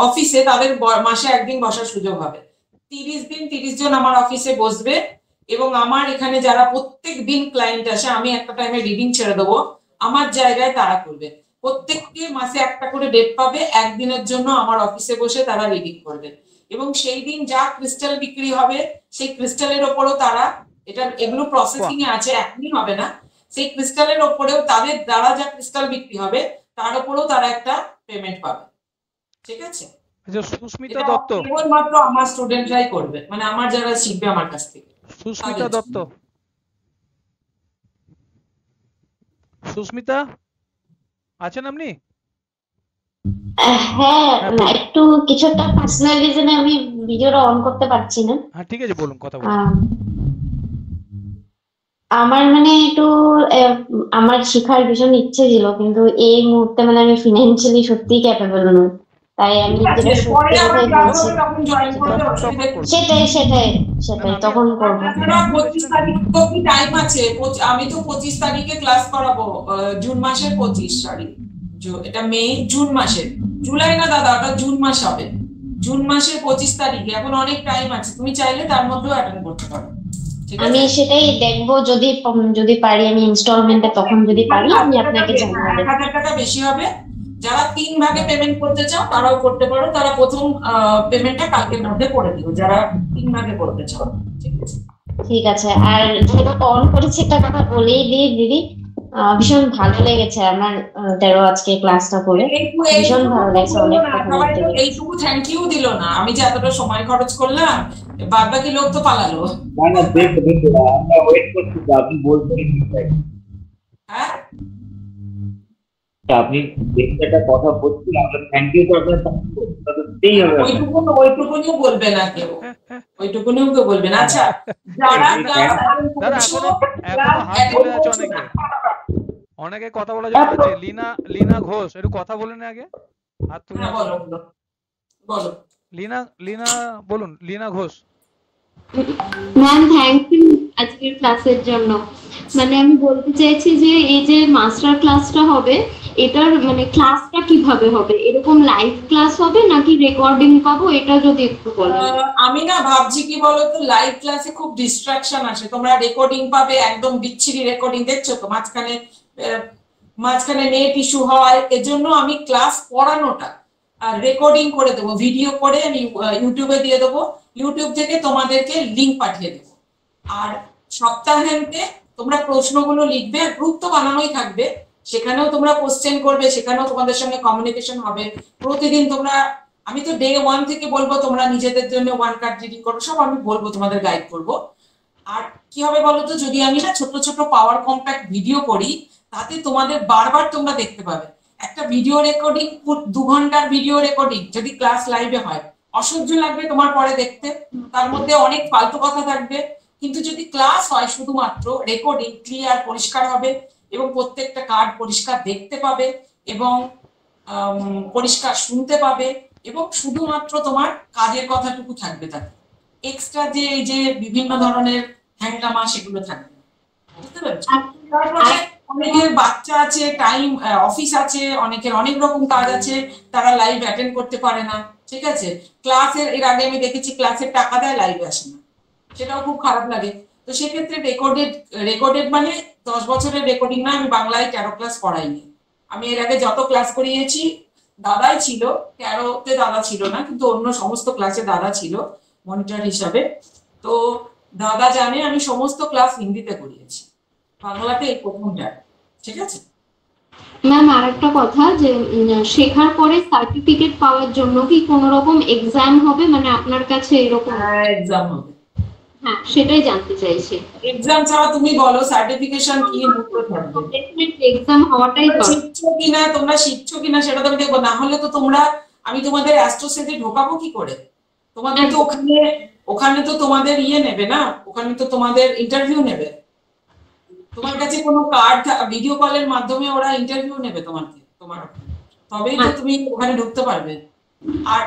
অফিসে তাদের মাসে একদিন বসার সুযোগ হবে। 30 জন আমার অফিসে বসবে, এবং আমার এখানে যারা প্রত্যেক দিন ক্লায়েন্ট আসে, আমি একটা টাইমে রিডিং ছেড়ে দেবো, আমার জায়গায় তারা করবে। প্রত্যেককে মাসে একটা করে ডেট পাবে, একদিনের জন্য আমার অফিসে বসে তারা রিডিং করবে, এবং সেই দিন যা ক্রিস্টাল বিক্রি হবে সেই ক্রিস্টালের ওপরও তারা, এগুলো প্রসেসিং এ আছে, এখনই হবে না, সেই ক্রিস্টালের ওপরেও তাদের দ্বারা যা ক্রিস্টাল বিক্রি হবে তার উপরেও তারা একটা পেমেন্ট পাবে, ঠিক আছে? সুস্মিতা দত্ত, কেবলমাত্র আমার স্টুডেন্টরাই করবে, মানে আমার যারা শিখবে আমার কাছ থেকে। সুস্মিতা দত্ত, সুস্মিতা আছেন আপনি? হ্যাঁ, একটু কিছু একটা পার্সোনাল রিজনে আমি ভিডিওটা অন করতে পারছি না। হ্যাঁ ঠিক আছে, বলুন, কথা বলুন। আমার মানে একটু আমার শেখার ভীষণ ইচ্ছে ছিল, কিন্তু এই মুহূর্তে মানে আমি ফিনান্সিয়ালি সত্যি ক্যাপেবল নই, তাই আমি যেটা সত্যি কথাই বলছি। সেটাই তখন করবো। 25 তারিখ তো কি টাইম আছে? আমি তো 25 তারিখে ক্লাস করাবো, জুন মাসের 25 তারিখ, এটা মে জুন মাসের, জুলাই না দাদা, ওটা জুন মাস হবে, জুন মাসের 25 তারিখে, এখন অনেক টাইম আছে, তুমি চাইলে তার মধ্যেও অ্যাটেন্ড করতে পারো। আমি সেটাই দেখবো, যদি পারি আমি ইনস্টলমেন্টে, তখন যদি পারি আমি আপনাকে জানিয়ে দেব। 1000 টাকা বেশি হবে। যারা 3 ভাগে পেমেন্ট করতে চাও তারাও করতে পারো, তারা প্রথম পেমেন্টটা কালকের মধ্যে করে দিও, যারা 3 ভাগে করতে চাও, ঠিক আছে? ঠিক আছে। আর যেহেতু অন করেছি, একটা কথা বলেই দিই দিদি, ভীষণ ভালো লেগেছে আমার আজকে ক্লাসটা করে, ভীষণ ভালো লাগছে, অনেক কথা বলতে পেরেছি। এইটুকু থ্যাংক ইউ দিল না, আমি যে এতটা সময় খরচ করলাম, বাদ বাকি লোক তো পালালো। না দেখো আমরা ওয়েট করছি, আপনি বলতে চাই। হ্যাঁ, আপনি একটা কথা বলছি, আমরা থ্যাংক ইউ তো আপনার করতেই হবে। ওইটুকুনিও বলবে না কেউ, ওইটুকুনিও কেউ বলবে না। আচ্ছা, যারা অনেকে কথা বলা যাচ্ছে, লীনা ঘোষ, একটু কথা বলেন আগে, হাত তুলে বলো। লীনা বলুন, Leena Ghosh. Ma'am thank you আজকের ক্লাসের জন্য। মানে আমি বলতে চাইছি যে এই যে মাস্টার ক্লাসটা হবে, এটার মানে ক্লাসটা কিভাবে হবে? এরকম লাইভ ক্লাস হবে নাকি রেকর্ডিং পাবো? এটা যদি একটু বলেন। আমি না ভাবছি কি বলতো, লাইভ ক্লাসে খুব ডিস্ট্রাকশন আসে, তোমরা রেকর্ডিং পাবে, একদম বিচ্ছিরি রেকর্ডিং, দেখছো তো মাঝখানে নেট ইস্যু হয়, এজন্য আমি ক্লাস পড়ানোটা আর রেকর্ডিং করে দেবো, ভিডিও করে আমি ইউটিউবে দিয়ে দেবো, ইউটিউব থেকে তোমাদেরকে লিংক পাঠিয়ে দেবো। আর সপ্তাহান্তে তোমরা প্রশ্নগুলো লিখবে, গ্রুপ তো বানানোই থাকবে, সেখানেও তোমরা কোশ্চেন করবে, সেখানেও তোমাদের সঙ্গে কমিউনিকেশন হবে। প্রতিদিন তোমরা, আমি তো ডে 1 থেকে বলবো তোমরা নিজেদের জন্য 1 কার্ড রিডিং করো, সব আমি বলবো, তোমাদের গাইড করবো। আর কি হবে বলতো, যদি আমি না ছোট ছোট পাওয়ার কম্প্যাক্ট ভিডিও করি, তাতে তোমাদের বারবার তোমরা দেখতে পাবে। একটা ভিডিও রেকর্ডিং, 2 ঘন্টার ভিডিও রেকর্ডিং যদি ক্লাস লাইভে হয়, অসহ্য লাগবে তোমার পরে দেখতে, তার মধ্যে অনেক ফালতু কথা থাকবে। কিন্তু যদি ক্লাস হয় শুধুমাত্র রেকর্ডিং, ক্লিয়ার পরিষ্কার হবে, এবং প্রত্যেকটা কার্ড পরিষ্কার দেখতে পাবে, এবং পরিষ্কার শুনতে পাবে, এবং শুধুমাত্র তোমার কাজের কথাটুকু থাকবে, তাতে এক্সট্রা যে এই যে বিভিন্ন ধরনের হ্যাংলামা সেগুলো থাকবে, বুঝতে পারছো? অনেকের বাচ্চা আছে, টাইম অফিস আছে, অনেকের অনেক রকম কাজ আছে, তারা লাইভ অ্যাটেন্ড করতে পারে না, ঠিক আছে? ক্লাসের এর আগে আমি দেখেছি ক্লাসের টাকা দেয়, লাইভে আসে না, সেটাও খুব খারাপ লাগে। তো সেক্ষেত্রে রেকর্ডেড মানে 10 বছরের রেকর্ডিং না, আমি বাংলায় 13 ক্লাস পড়াইনি। আমি এর আগে যত ক্লাস করিয়েছি, দাদাই ছিল, 13তে দাদা ছিল না, কিন্তু অন্য সমস্ত ক্লাসে দাদা ছিল মনিটর হিসাবে। তো দাদা জানে আমি সমস্ত ক্লাস হিন্দিতে করিয়েছি, বাংলাতে এই প্রথমটা, ঠিক আছে? ম্যাম আরেকটা কথা, যে শেখার পরে সার্টিফিকেট পাওয়ার জন্য কি কোনো রকম এক্সাম হবে? মানে আপনার কাছে এরকম এক্সাম হবে, হ্যাঁ সেটাই জানতে চাইছি। এক্সাম ছাড়া তুমি বলো সার্টিফিকেশন কি মুক্ত থাকবে? ডেফিনেটলি এক্সাম হওয়াটাই দরকার। তোমরা শিখছো কিনা সেটা তো আমি দেখবো, না হলে তো আমি তোমাদের অ্যাস্ট্রোসেটে ঢোকাবো কি করে? তোমাদের তো ওখানে তো তোমাদের নেবে না, ওখানে তো তোমাদের ইন্টারভিউ নেবে। তোমার কাছে কোনো কার্ড, ভিডিও কলের মাধ্যমে ওরা ইন্টারভিউ নেবে তোমার, তবেই তো তুমি ওখানে ঢুকতে পারবে। আর